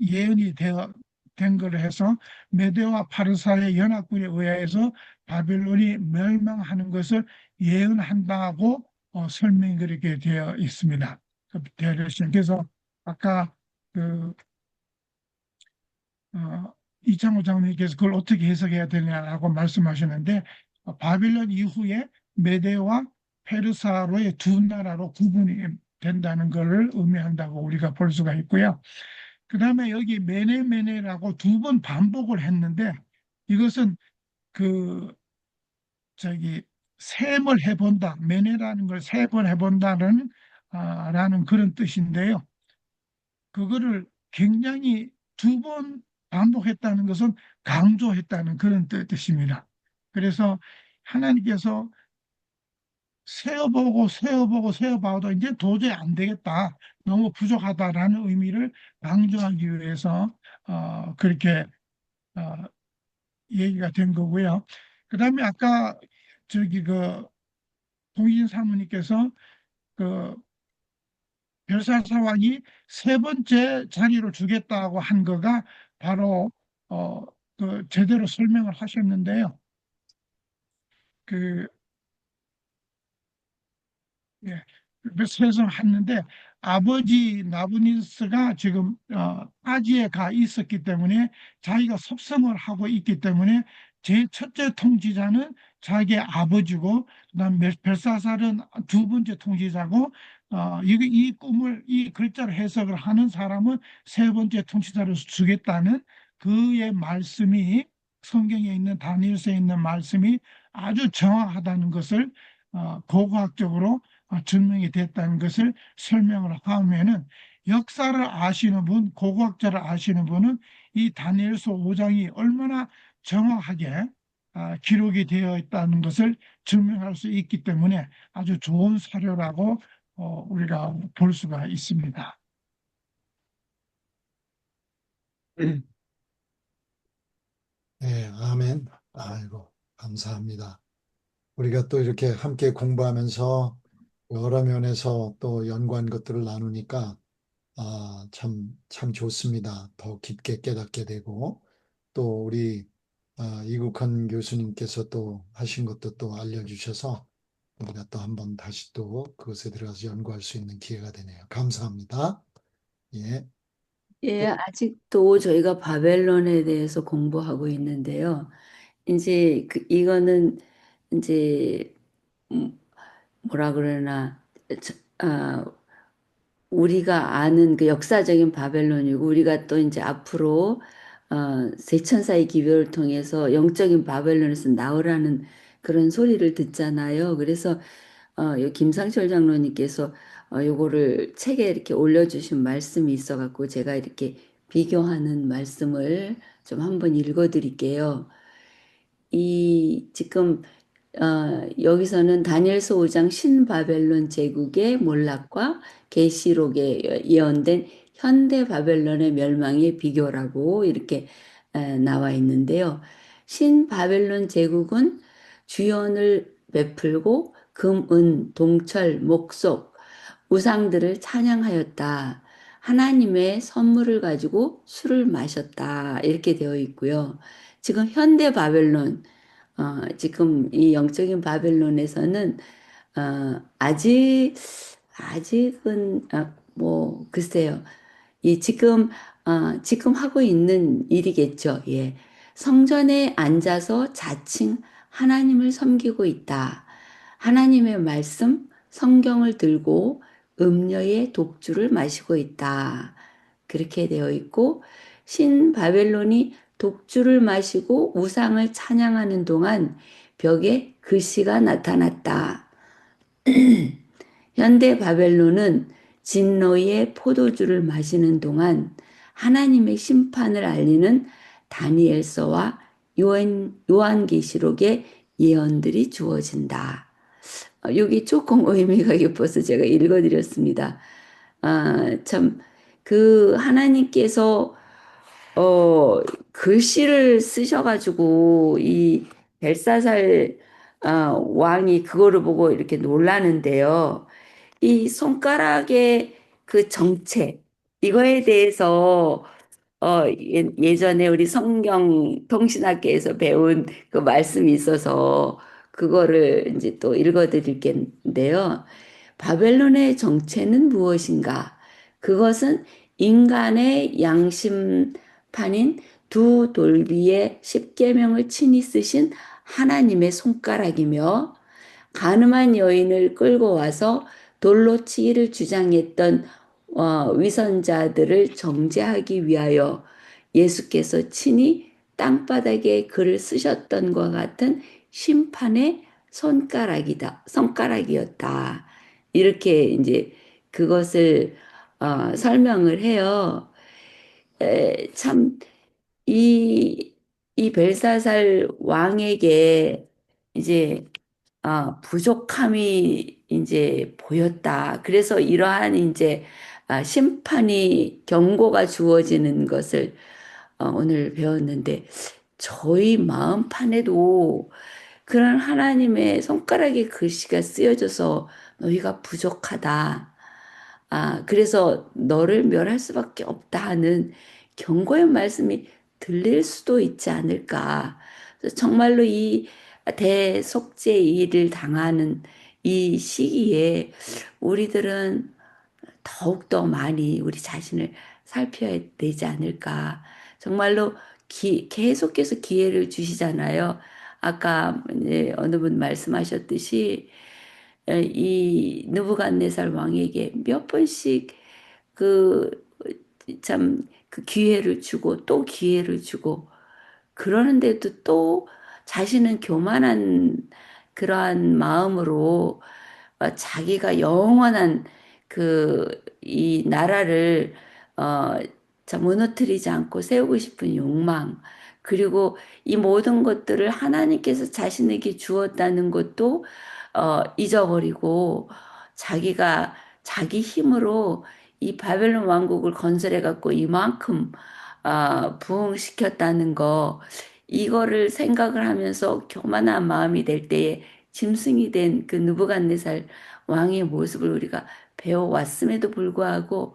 예언이 된 거로 해서 메대와 파르사의 연합군에 의해서 바벨론이 멸망하는 것을 예언한다고 설명이 그렇게 되어 있습니다. 그래서 아까 그 이창호 장로님께서 그걸 어떻게 해석해야 되냐라고 말씀하셨는데 바빌론 이후에 메대와 페르사로의 두 나라로 구분이 된다는 것을 의미한다고 우리가 볼 수가 있고요. 그 다음에 여기 메네메네라고 두 번 반복을 했는데 이것은 그 셈을 해본다. 메네라는 걸 세 번 해본다는 라는 그런 뜻인데요. 그거를 굉장히 두 번 반복했다는 것은 강조했다는 그런 뜻입니다. 그래서 하나님께서 세어봐도 이제 도저히 안 되겠다. 너무 부족하다라는 의미를 강조하기 위해서 그렇게 얘기가 된 거고요. 그 다음에 아까 그 공인 사모님께서 그 벨사살 왕이 세 번째 자리를 주겠다고 한 거가 바로 그 제대로 설명을 하셨는데요. 그 예, 세상했는데 아버지 나부니스가 지금 아지에 가 있었기 때문에 자기가 섭성을 하고 있기 때문에 제 첫째 통치자는 자기의 아버지고 그다음 벨사살은 두 번째 통치자고 이 꿈을 이 글자를 해석을 하는 사람은 세 번째 통치자를 주겠다는 그의 말씀이 성경에 있는 다니엘서에 있는 말씀이 아주 정확하다는 것을 고고학적으로 증명이 됐다는 것을 설명을 하면은 역사를 아시는 분, 고고학자를 아시는 분은 이 다니엘서 5장이 얼마나 정확하게 기록이 되어 있다는 것을 증명할 수 있기 때문에 아주 좋은 사료라고 우리가 볼 수가 있습니다. 네, 아멘. 아이고, 감사합니다. 우리가 또 이렇게 함께 공부하면서 여러 면에서 또 연구한 것들을 나누니까 참 좋습니다. 더 깊게 깨닫게 되고 또 우리 이국헌 교수님께서 또 하신 것도 또 알려주셔서 우리가 또 한번 다시 또 그것에 들어가서 연구할 수 있는 기회가 되네요. 감사합니다. 예. 예, 아직도 저희가 바벨론에 대해서 공부하고 있는데요. 이제 이거는 이제 뭐라 그러나 저- 아, 우리가 아는 그 역사적인 바벨론이고 우리가 또 이제 앞으로 세천사의 기별을 통해서 영적인 바벨론에서 나오라는 그런 소리를 듣잖아요. 그래서 김상철 장로님께서 요거를 책에 이렇게 올려주신 말씀이 있어갖고 제가 이렇게 비교하는 말씀을 좀 한번 읽어드릴게요. 이 지금 여기서는 다니엘서 5장 신바벨론 제국의 몰락과 계시록에 예언된 현대 바벨론의 멸망의 비교라고 이렇게 나와 있는데요. 신바벨론 제국은 주연을 베풀고 금, 은, 동철, 목속, 우상들을 찬양하였다. 하나님의 선물을 가지고 술을 마셨다. 이렇게 되어 있고요. 지금 현대 바벨론 지금 이 영적인 바벨론에서는 아직은 뭐 글쎄요. 이 지금 하고 있는 일이겠죠. 예. 성전에 앉아서 자칭 하나님을 섬기고 있다. 하나님의 말씀, 성경을 들고 음녀의 독주를 마시고 있다. 그렇게 되어 있고 신 바벨론이 독주를 마시고 우상을 찬양하는 동안 벽에 글씨가 나타났다. 현대 바벨론은 진노의 포도주를 마시는 동안 하나님의 심판을 알리는 다니엘서와 요한계시록의 예언들이 주어진다. 여기 조금 의미가 깊어서 제가 읽어드렸습니다. 참, 그 하나님께서 어, 글씨를 쓰셔가지고 이 벨사살 왕이 그거를 보고 이렇게 놀라는데요. 이 손가락의 그 정체 이거에 대해서 예전에 우리 성경 통신학교에서 배운 그 말씀이 있어서 그거를 이제 또 읽어드릴 텐데요. 바벨론의 정체는 무엇인가? 그것은 인간의 양심판인 두 돌비의 십계명을 친히 쓰신 하나님의 손가락이며 가늠한 여인을 끌고 와서 돌로 치기를 주장했던 위선자들을 정죄하기 위하여 예수께서 친히 땅바닥에 글을 쓰셨던 것 같은 심판의 손가락이었다. 이렇게 이제 그것을 설명을 해요. 참, 이, 이 벨사살 왕에게 이제 부족함이 이제 보였다. 그래서 이러한 이제 심판이 경고가 주어지는 것을 오늘 배웠는데 저희 마음판에도 그런 하나님의 손가락에 글씨가 쓰여져서 너희가 부족하다. 그래서 너를 멸할 수밖에 없다 하는 경고의 말씀이 들릴 수도 있지 않을까. 그래서 정말로 이 대속죄 일을 당하는 이 시기에 우리들은 더욱더 많이 우리 자신을 살펴야 되지 않을까. 정말로 계속해서 기회를 주시잖아요. 아까 이제 어느 분 말씀하셨듯이 이 느부갓네살 왕에게 몇 번씩 그 참 그 기회를 주고 또 기회를 주고 그러는데도 또 자신은 교만한 그러한 마음으로 자기가 영원한 이 나라를 어, 자, 무너뜨리지 않고 세우고 싶은 욕망, 그리고 이 모든 것들을 하나님께서 자신에게 주었다는 것도 잊어버리고 자기가 자기 힘으로 이 바벨론 왕국을 건설해 갖고 이만큼 부흥시켰다는 거, 이거를 생각을 하면서 교만한 마음이 될 때에 짐승이 된 그 느부갓네살 왕의 모습을 우리가 배워왔음에도 불구하고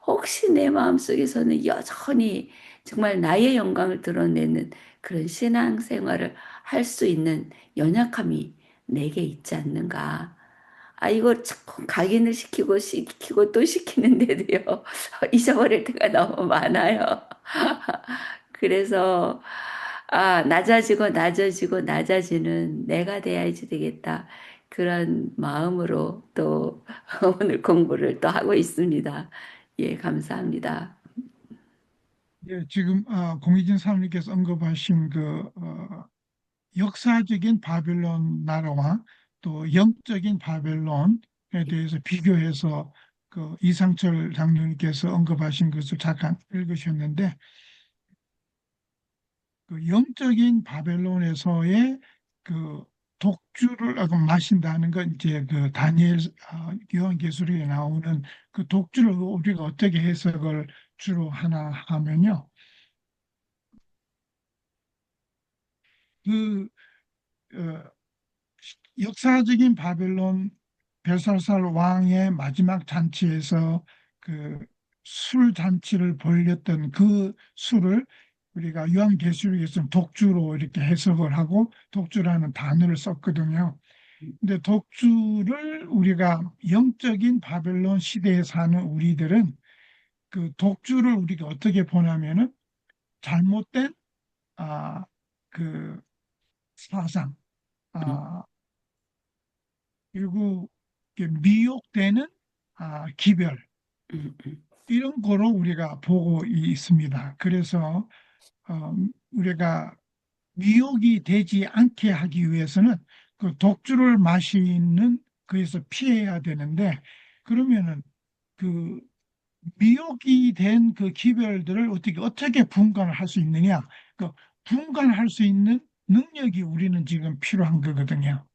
혹시 내 마음속에서는 여전히 정말 나의 영광을 드러내는 그런 신앙생활을 할 수 있는 연약함이 내게 있지 않는가. 이걸 자꾸 각인을 시키고 또 시키는데도요, 잊어버릴 때가 너무 많아요. 그래서, 낮아지는 내가 돼야지 되겠다. 그런 마음으로 또 오늘 공부를 또 하고 있습니다. 예, 감사합니다. 예, 지금 공희진 사모님께서 언급하신 역사적인 바벨론 나라와 또 영적인 바벨론에 대해서 비교해서 이상철 장로님께서 언급하신 것을 잠깐 읽으셨는데, 영적인 바벨론에서의 그 독주를 마신다는 건 이제 다니엘 요한계시록에 나오는 그 독주를 우리가 어떻게 해석을 주로 하나 하면요. 그 어, 역사적인 바벨론 벨사살 왕의 마지막 잔치에서 그 술 잔치를 벌였던 그 술을 우리가 요한계시록에서 독주로 이렇게 해석을 하고 독주라는 단어를 썼거든요. 근데 독주를 우리가 영적인 바벨론 시대에 사는 우리들은 그 독주를 우리가 어떻게 보냐면은 잘못된 아, 그 사상, 음, 아, 그리고 이렇게 미혹되는 기별, 음, 음, 이런 거로 우리가 보고 있습니다. 그래서 우리가 미혹이 되지 않게 하기 위해서는 그 독주를 마시는 거에서 피해야 되는데, 그러면은 그 미혹이 된 그 기별들을 어떻게 분간을 할 수 있느냐? 그 분간할 수 있는 능력이 우리는 지금 필요한 거거든요.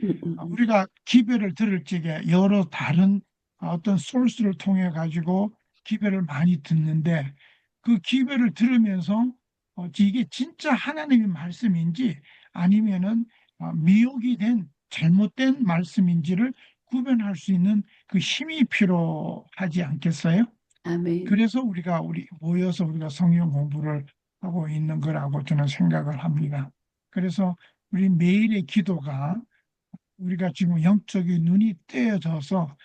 음. 우리가 기별을 들을 적에 여러 다른 어떤 소스를 통해 가지고 기별을 많이 듣는데, 그 기별을 들으면서 이게 진짜 하나님의 말씀인지 아니면은 미혹이 된 잘못된 말씀인지를 구별할 수 있는 그 힘이 필요하지 않겠어요? 아멘. 그래서 우리 모여서 우리가 성경 공부를 하고 있는 거라고 저는 생각을 합니다. 그래서 우리 매일의 기도가 우리가 지금 영적인 눈이 떼어져서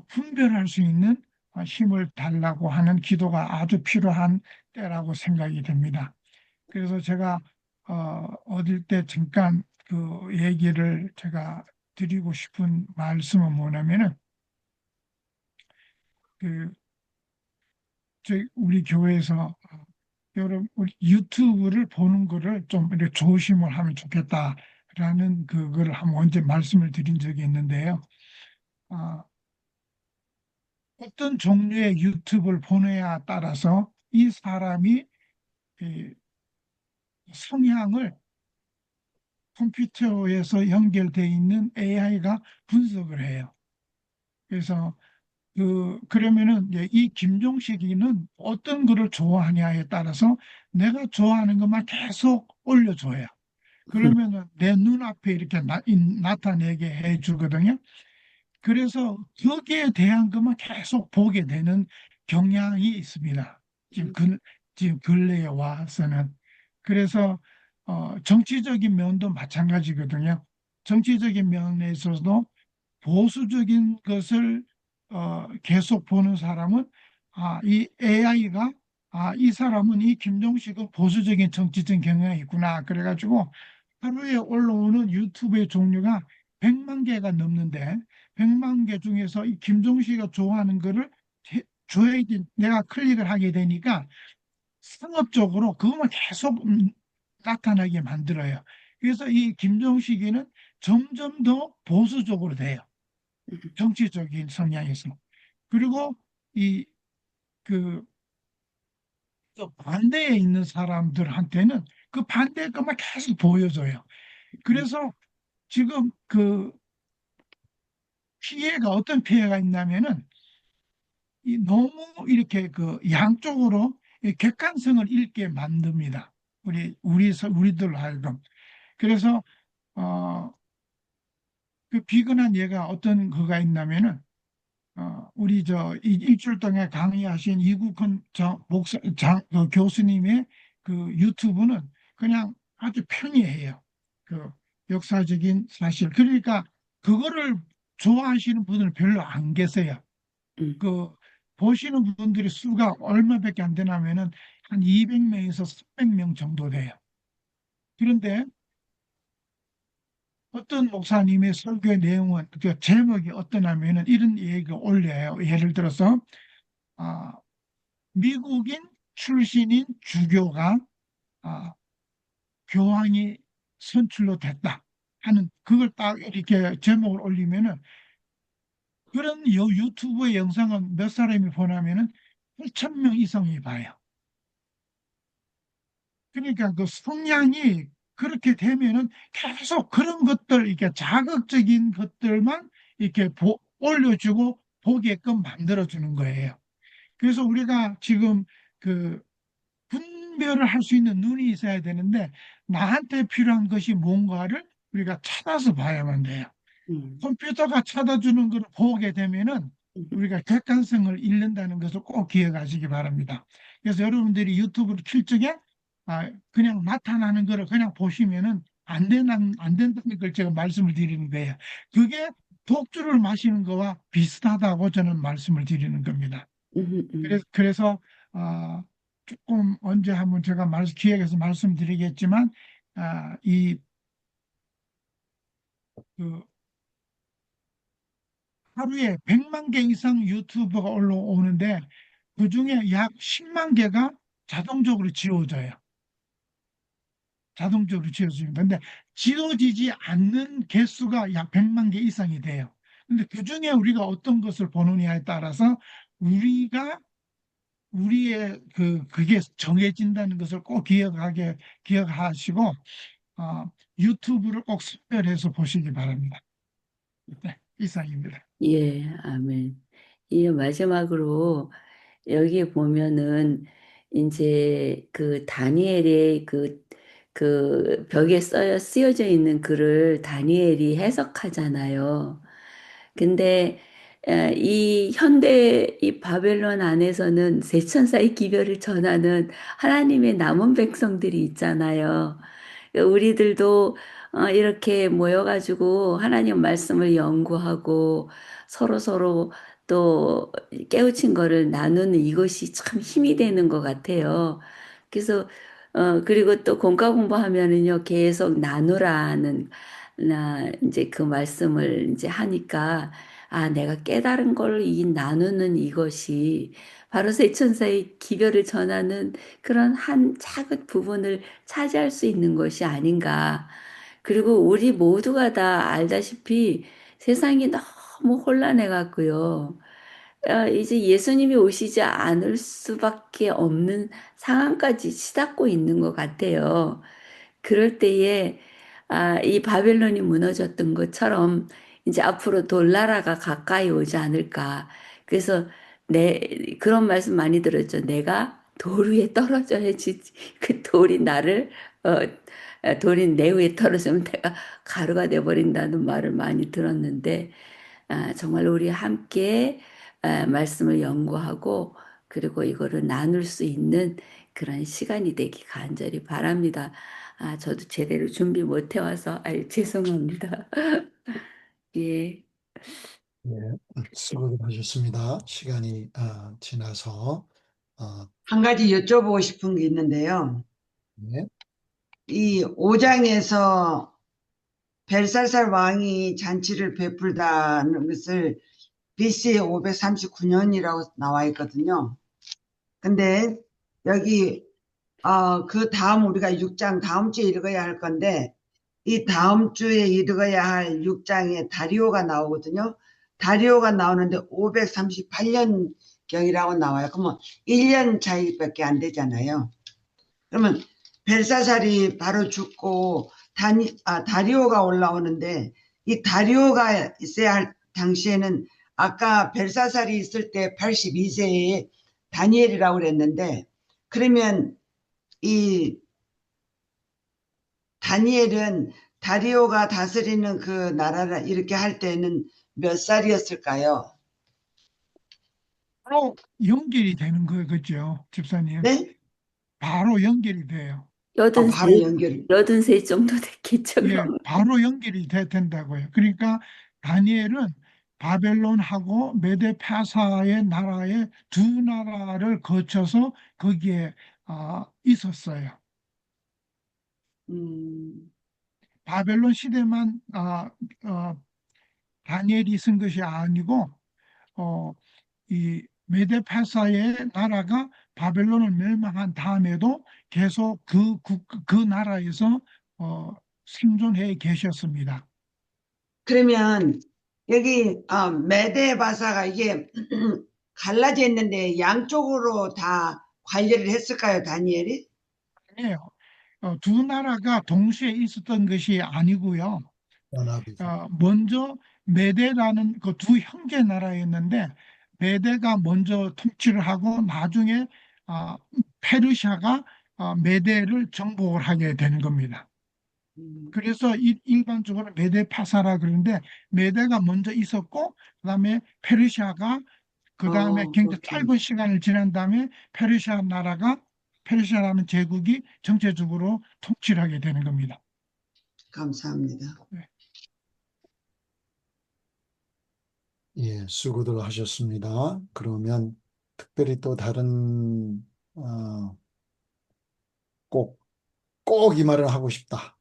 분별할 수 있는 힘을 달라고 하는 기도가 아주 필요한 때라고 생각이 됩니다. 그래서 제가 어릴 때 잠깐 그 얘기를 제가 드리고 싶은 말씀은 뭐냐면은, 그 우리 교회에서 여러분 우리 유튜브를 보는 거를 좀 이렇게 조심을 하면 좋겠다라는 그거를 한번 언제 말씀을 드린 적이 있는데요. 아, 어떤 종류의 유튜브를 보내야 따라서 이 사람이 이 성향을 컴퓨터에서 연결되어 있는 AI가 분석을 해요. 그래서 그러면은 이제 이 김종식이는 어떤 거를 좋아하냐에 따라서 내가 좋아하는 것만 계속 올려줘요. 그러면은 내 눈앞에 이렇게 나타내게 해주거든요. 그래서 거기에 대한 것만 계속 보게 되는 경향이 있습니다. 지금 근래에 와서는. 그래서 정치적인 면도 마찬가지거든요. 정치적인 면에서도 보수적인 것을 계속 보는 사람은 이 AI가 이 사람은 이 김종식은 보수적인 정치적 경향이 있구나. 그래가지고 하루에 올라오는 유튜브의 종류가 100만 개가 넘는데 100만 개 중에서 이 김종식이가 좋아하는 거를 줘야지 내가 클릭을 하게 되니까 상업적으로 그것만 계속 나타나게 만들어요. 그래서 이 김종식이는 점점 더 보수적으로 돼요. 정치적인 성향에서. 그리고 이 그 또 반대에 있는 사람들한테는 그 반대의 것만 계속 보여줘요. 그래서 지금 그 피해가 어떤 피해가 있냐면은 이 너무 이렇게 그 양쪽으로 이 객관성을 잃게 만듭니다. 우리들 하여금. 그래서 그 비근한 예가 어떤 그가 있냐면은 우리 일주일 동안 강의하신 이국헌 그 교수님의 그 유튜브는 그냥 아주 편리해요. 그 역사적인 사실. 그러니까 그거를 좋아하시는 분들 별로 안 계세요. 음, 그 보시는 분들의 수가 얼마밖에 안 되냐면은 한 200명에서 300명 정도 돼요. 그런데 어떤 목사님의 설교의 내용은 그 제목이 어떠냐면은 이런 얘기가 올려요. 예를 들어서 아, 미국인 출신인 주교가 아, 교황이 선출로 됐다 하는 그걸 딱 이렇게 제목을 올리면은 그런 유튜브 영상은 몇 사람이 보냐면은 8천 명 이상이 봐요. 그러니까 그 성향이 그렇게 되면은 계속 그런 것들, 이렇게 자극적인 것들만 이렇게 올려주고 보게끔 만들어주는 거예요. 그래서 우리가 지금 그 분별을 할 수 있는 눈이 있어야 되는데 나한테 필요한 것이 뭔가를 우리가 찾아서 봐야만 돼요. 음, 컴퓨터가 찾아주는 걸 보게 되면은 음, 우리가 객관성을 잃는다는 것을 꼭 기억하시기 바랍니다. 그래서 여러분들이 유튜브를 킬 적에 그냥 나타나는 거를 그냥 보시면은 안 된다는 걸 제가 말씀을 드리는 거예요. 그게 독주를 마시는 거와 비슷하다고 저는 말씀을 드리는 겁니다. 그래서 아, 조금 언제 한번 제가 기획해서 말씀드리겠지만 이 그 하루에 100만 개 이상 유튜브가 올라오는데 그중에 약 10만 개가 자동적으로 지워져요. 자동적으로 지워집니다. 근데 지워지지 않는 개수가 약 100만 개 이상이 돼요. 근데 그중에 우리가 어떤 것을 보느냐에 따라서 우리가 우리의 그게 정해진다는 것을 꼭 기억하시고 유튜브를 꼭 선별해서 보시기 바랍니다. 네, 이상입니다. 예, 아멘. 이 마지막으로 여기 보면은 이제 그 다니엘의 그 벽에 쓰여져 있는 글을 다니엘이 해석하잖아요. 근데 이 현대 이 바벨론 안에서는 세천사의 기별을 전하는 하나님의 남은 백성들이 있잖아요. 우리들도 이렇게 모여가지고 하나님 말씀을 연구하고 서로 또 깨우친 거를 나누는 이것이 참 힘이 되는 것 같아요. 그래서 그리고 또 공과 공부하면은요 계속 나누라는 나 이제 그 말씀을 이제 하니까 내가 깨달은 걸 이 나누는 이것이 바로 세천사의 기별을 전하는 그런 한 작은 부분을 차지할 수 있는 것이 아닌가. 그리고 우리 모두가 다 알다시피 세상이 너무 혼란해 갖고요. 이제 예수님이 오시지 않을 수밖에 없는 상황까지 치닫고 있는 것 같아요. 그럴 때에 이 바벨론이 무너졌던 것처럼 이제 앞으로 돌나라가 가까이 오지 않을까. 그래서 그런 말씀 많이 들었죠. 내가 돌 위에 떨어져야지 그 돌이 나를 어, 돌이 내 위에 떨어지면 내가 가루가 돼버린다는 말을 많이 들었는데 정말 우리 함께 말씀을 연구하고 그리고 이거를 나눌 수 있는 그런 시간이 되기 간절히 바랍니다. 저도 제대로 준비 못 해와서 죄송합니다. 예. 예, 수고들 하셨습니다. 시간이 지나서 한 가지 여쭤보고 싶은 게 있는데요. 네, 이 5장에서 벨사살 왕이 잔치를 베풀다는 것을 BC 539년이라고 나와 있거든요. 근데 여기 그 다음 우리가 6장 다음 주에 읽어야 할 건데 이 다음 주에 읽어야 할 6장에 다리오가 나오거든요. 다리오가 나오는데 538년경이라고 나와요. 그러면 1년 차이밖에 안 되잖아요. 그러면 벨사살이 바로 죽고 다리오가 올라오는데, 이 다리오가 있어야 할 당시에는 아까 벨사살이 있을 때 82세에 다니엘이라고 그랬는데, 그러면 이 다니엘은 다리오가 다스리는 그 나라를 이렇게 할 때는 몇 살이었을까요? 바로 연결이 되는 거죠, 집사님. 네? 바로 연결이 돼요. 여든 세, 바로 연결. 여든 세 정도 됐겠죠, 예, 그럼. 바로 연결이 된다고요. 그러니까 다니엘은 바벨론하고 메데파사의 나라의 두 나라를 거쳐서 거기에 있었어요. 음, 바벨론 시대만 다니엘이 쓴 것이 아니고 어, 이 메데파사의 나라가 바벨론을 멸망한 다음에도 계속 그 나라에서 생존해 계셨습니다. 그러면 여기 메데바사가 이게 갈라져 있는데 양쪽으로 다 관리를 했을까요, 다니엘이? 아니에요. 두 나라가 동시에 있었던 것이 아니고요. 연합이죠. 먼저 메데라는 그 두 형제 나라였는데 메데가 먼저 통치를 하고 나중에 페르시아가 메데를 정복을 하게 되는 겁니다. 그래서 일반적으로 메데파사라 그러는데 메데가 먼저 있었고 그다음에 페르시아가 그다음에 굉장히 그렇게. 짧은 시간을 지난 다음에 페르시아라는 제국이 전체적으로 통치를 하게 되는 겁니다. 감사합니다. 예, 수고들 하셨습니다. 그러면 특별히 또 다른 꼭 이 말을 하고 싶다.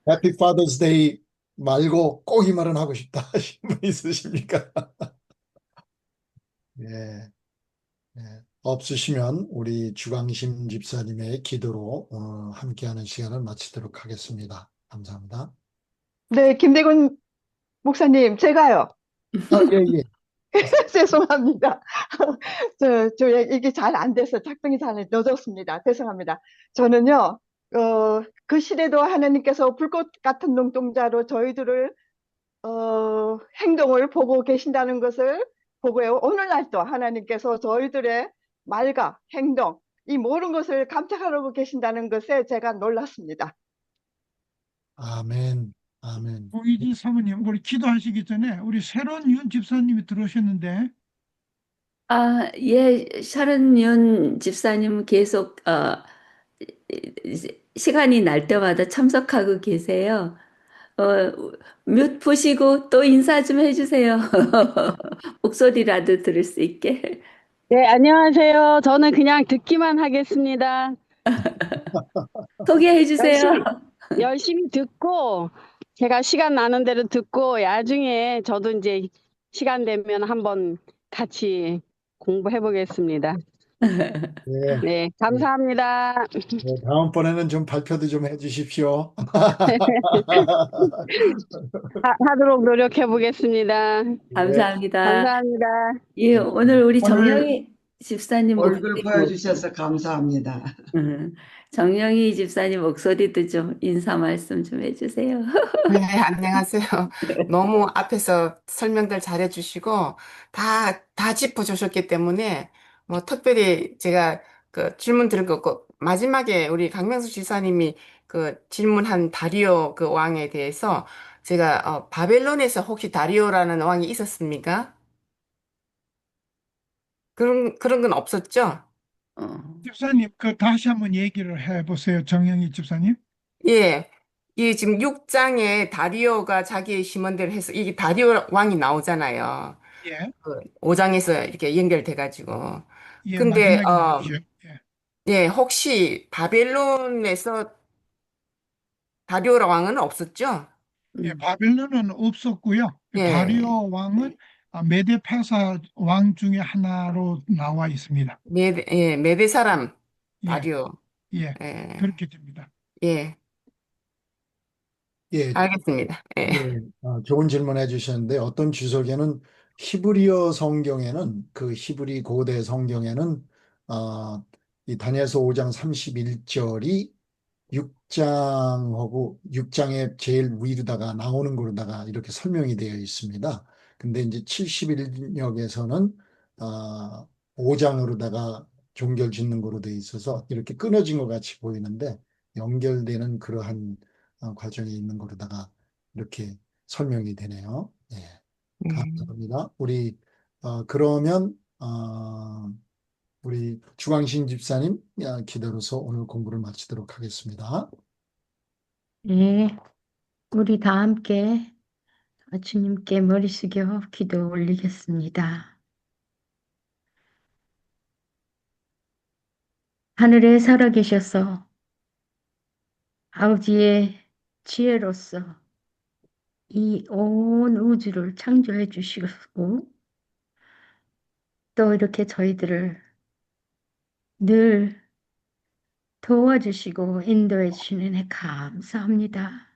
해피 파더스 데이 말고 꼭 이 말은 하고 싶다 하신 분 있으십니까? 예, 예. 없으시면 우리 주광심 집사님의 기도로 오늘 함께하는 시간을 마치도록 하겠습니다. 감사합니다. 네, 김대곤 목사님, 제가요. 예, 예. 죄송합니다. 이게 잘 안 돼서 작동이 잘 늦었습니다. 죄송합니다. 저는요, 그 시대도 하나님께서 불꽃 같은 눈동자로 저희들을, 행동을 보고 계신다는 것을 보고요. 오늘날도 하나님께서 저희들의 말과 행동, 이 모든 것을 감찰하고 계신다는 것에 제가 놀랐습니다. 아멘, 아멘. 고기지 사모님, 우리 기도하시기 전에 우리 새로운 윤 집사님이 들어오셨는데 예, 샤론 집사님 계속 시간이 날 때마다 참석하고 계세요. 어, 뮤트 보시고 또 인사 좀 해주세요. 목소리라도 들을 수 있게. 네, 안녕하세요. 저는 그냥 듣기만 하겠습니다. 소개해 주세요. 열심히 듣고, 제가 시간 나는 대로 듣고, 나중에 저도 이제 시간 되면 한번 같이 공부해 보겠습니다. 예, 네, 감사합니다. 예, 다음번에는 좀 발표도 좀 해주십시오. 하도록 노력해 보겠습니다. 감사합니다. 감사합니다. 예, 오늘 우리 오늘 정영희 집사님 얼굴 목소리도, 보여주셔서 감사합니다. 정영희 집사님 목소리도 좀 인사 말씀 좀 해주세요. 네, 안녕하세요. 너무 앞에서 설명들 잘해주시고, 다 짚어주셨기 때문에, 뭐, 특별히 제가 그 질문 드린 거, 마지막에 우리 강명수 지사님이 그 질문한 다리오 그 왕에 대해서 제가, 바벨론에서 혹시 다리오라는 왕이 있었습니까? 그런 건 없었죠? 어, 집사님, 다시 한번 얘기를 해보세요. 정영희 집사님. 예. 이 지금 6장에 다리오가 자기의 심원대로 해서 이게 다리오 왕이 나오잖아요. 예, 그 5장에서 이렇게 연결돼가지고. 예, 근데, 마지막에 나오죠. 예. 예, 혹시 바벨론에서 다리오 왕은 없었죠? 예, 음, 바벨론은 없었고요. 예, 다리오 왕은 메데파사 왕 중에 하나로 나와 있습니다. 메대 사람 예, 다리오. 예, 예, 그렇게 됩니다. 예. 예, 알겠습니다. 예. 예, 좋은 질문 해주셨는데 어떤 주석에는 히브리어 성경에는 그 히브리 고대 성경에는 이 다니엘서 5장 31절이 6장의 제일 위로다가 나오는 거로다가 이렇게 설명이 되어 있습니다. 근데 이제 71역에서는 5장으로다가 종결 짓는 거로 되어 있어서 이렇게 끊어진 것 같이 보이는데 연결되는 그러한 과정이 있는 거로다가 이렇게 설명이 되네요. 네, 감사합니다. 그러면 우리 주광신 집사님 기도로서 오늘 공부를 마치도록 하겠습니다. 네, 우리 다 함께 주님께 머리 숙여 기도 올리겠습니다. 하늘에 살아계셔서 아버지의 지혜로서 이 온 우주를 창조해 주시고 또 이렇게 저희들을 늘 도와주시고 인도해 주시는 애 감사합니다.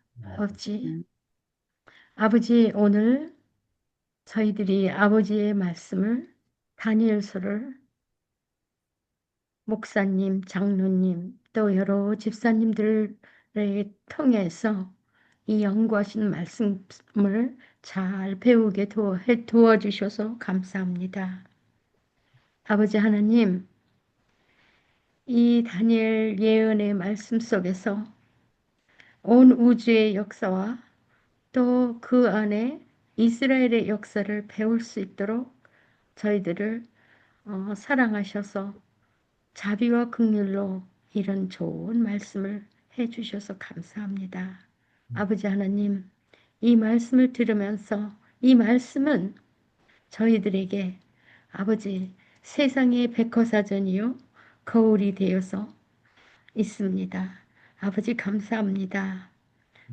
아버지 오늘 저희들이 아버지의 말씀을 다니엘서를 목사님, 장로님, 또 여러 집사님들을 통해서 이 연구하신 말씀을 잘 배우게 도와주셔서 감사합니다. 아버지 하나님, 이 다니엘 예언의 말씀 속에서 온 우주의 역사와 또 그 안에 이스라엘의 역사를 배울 수 있도록 저희들을 사랑하셔서 자비와 긍휼로 이런 좋은 말씀을 해주셔서 감사합니다. 아버지 하나님, 이 말씀을 들으면서 이 말씀은 저희들에게 아버지 세상의 백과사전이요 거울이 되어서 있습니다. 아버지 감사합니다.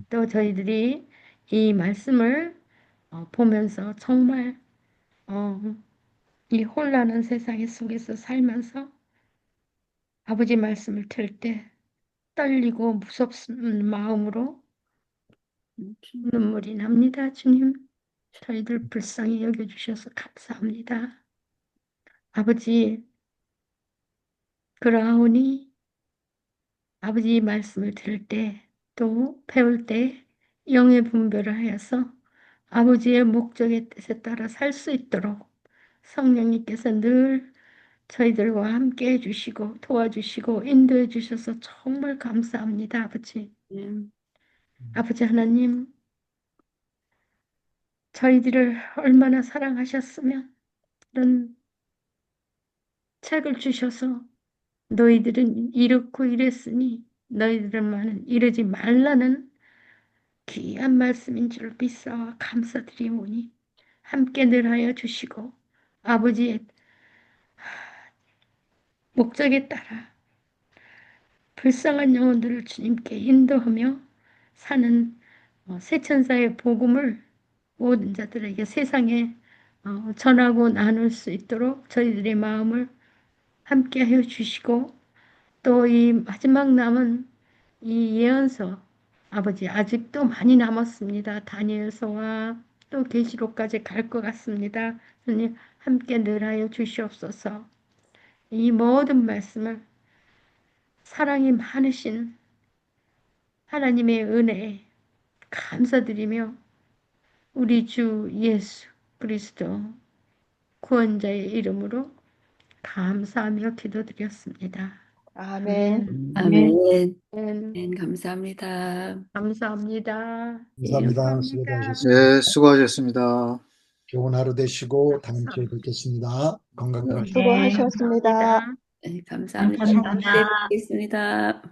또 저희들이 이 말씀을 보면서 정말 이 혼란한 세상 속에서 살면서 아버지 말씀을 들을 때 떨리고 무섭은 마음으로 눈물이 납니다. 주님, 저희들 불쌍히 여겨주셔서 감사합니다. 아버지, 그러하오니 아버지 말씀을 들을 때 또 배울 때 영의 분별을 하여서 아버지의 목적의 뜻에 따라 살 수 있도록 성령님께서 늘 저희들과 함께 해주시고 도와주시고 인도해 주셔서 정말 감사합니다. 아버지. 아버지 하나님, 저희들을 얼마나 사랑하셨으면 이런 책을 주셔서 너희들은 이렇고 이랬으니 너희들만은 이러지 말라는 귀한 말씀인 줄 믿사와 감사드리오니 함께 늘 하여 주시고 아버지의 목적에 따라 불쌍한 영혼들을 주님께 인도하며 사는 세천사의 복음을 모든 자들에게 세상에 전하고 나눌 수 있도록 저희들의 마음을 함께 해 주시고 또 이 마지막 남은 이 예언서 아버지 아직도 많이 남았습니다. 다니엘서와 또 계시록까지 갈 것 같습니다. 주님 함께 늘 하여 주시옵소서. 이 모든 말씀을 사랑이 많으신 하나님의 은혜에 감사드리며 우리 주 예수 그리스도 구원자의 이름으로 감사하며 기도드렸습니다. 아멘. 아멘. 아멘. 네, 감사합니다. 감사합니다. 감사합니다. 수고하셨습니다. 네, 수고하셨습니다. 좋은 하루 되시고 다음 주에 뵙겠습니다. 건강 네. 들하시고. 수고하셨습니다. 네, 감사합니다. 다음 주에 뵙겠습니다.